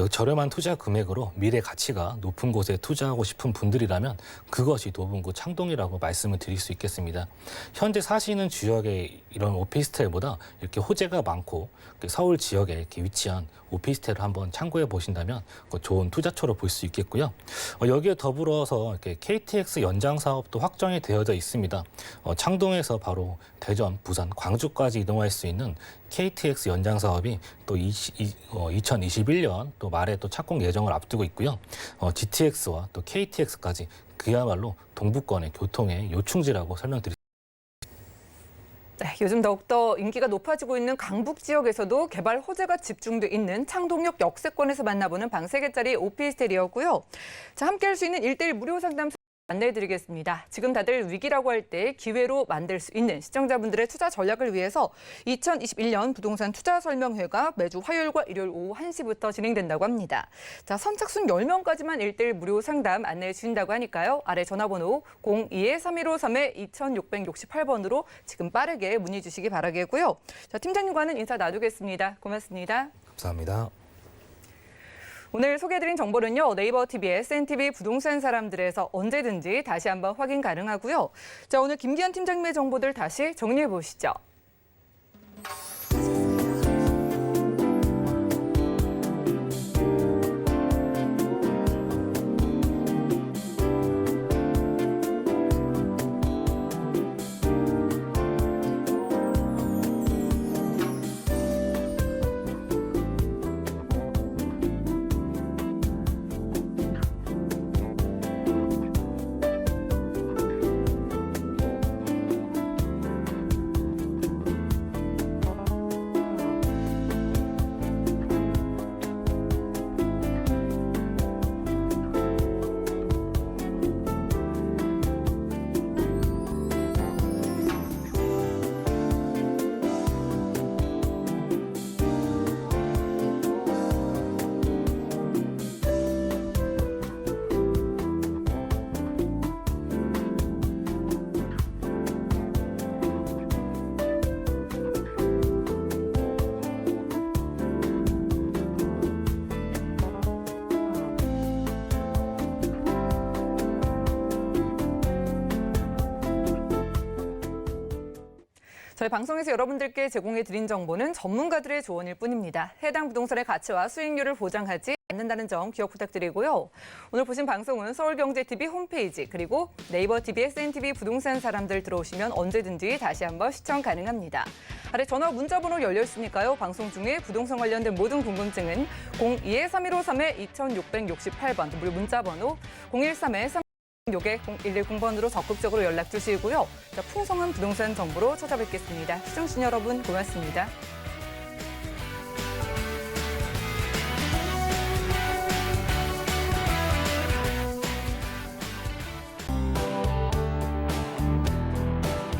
저렴한 투자 금액으로 미래 가치가 높은 곳에 투자하고 싶은 분들이라면 그것이 도봉구 창동이라고 말씀을 드릴 수 있겠습니다. 현재 사시는 지역의 이런 오피스텔보다 이렇게 호재가 많고 서울 지역에 이렇게 위치한 오피스텔을 한번 참고해 보신다면 좋은 투자처로 볼 수 있겠고요. 여기에 더불어서 이렇게 KTX 연장 사업도 확정이 되어져 있습니다. 창동에서 바로 대전, 부산, 광주까지 이동할 수 있는 KTX 연장 사업이 또 2021년 또 말에 또 착공 예정을 앞두고 있고요. GTX와 또 KTX까지 그야말로 동부권의 교통의 요충지라고 설명드립니다. 네, 요즘 더욱더 인기가 높아지고 있는 강북 지역에서도 개발 호재가 집중돼 있는 창동역 역세권에서 만나보는 방 3개짜리 오피스텔이었고요. 자, 함께할 수 있는 1:1 무료 상담소 안내해드리겠습니다. 지금 다들 위기라고 할 때 기회로 만들 수 있는 시청자분들의 투자 전략을 위해서 2021년 부동산 투자 설명회가 매주 화요일과 일요일 오후 1시부터 진행된다고 합니다. 자, 선착순 10명까지만 1:1 무료 상담 안내해 주신다고 하니까요. 아래 전화번호 02-3153-2668번으로 지금 빠르게 문의 주시기 바라겠고요. 자, 팀장님과는 인사 나누겠습니다. 고맙습니다. 감사합니다. 오늘 소개해드린 정보는요, 네이버 TV, SNTV 부동산 사람들에서 언제든지 다시 한번 확인 가능하고요. 자, 오늘 김기현 팀장님의 정보들 다시 정리해 보시죠. 저희 방송에서 여러분들께 제공해드린 정보는 전문가들의 조언일 뿐입니다. 해당 부동산의 가치와 수익률을 보장하지 않는다는 점 기억 부탁드리고요. 오늘 보신 방송은 서울경제TV 홈페이지 그리고 네이버 TV, SNTV 부동산 사람들 들어오시면 언제든지 다시 한번 시청 가능합니다. 아래 전화 문자 번호 열려 있으니까요. 방송 중에 부동산 관련된 모든 궁금증은 02-315-2668번 무료 문자 번호 013-110번으로 적극적으로 연락 주시고요. 자, 풍성한 부동산 정보로 찾아뵙겠습니다. 시청자 여러분 고맙습니다.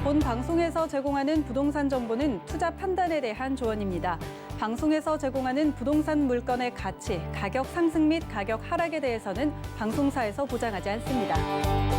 본 방송에서 제공하는 부동산 정보는 투자 판단에 대한 조언입니다. 방송에서 제공하는 부동산 물건의 가치, 가격 상승 및 가격 하락에 대해서는 방송사에서 보장하지 않습니다.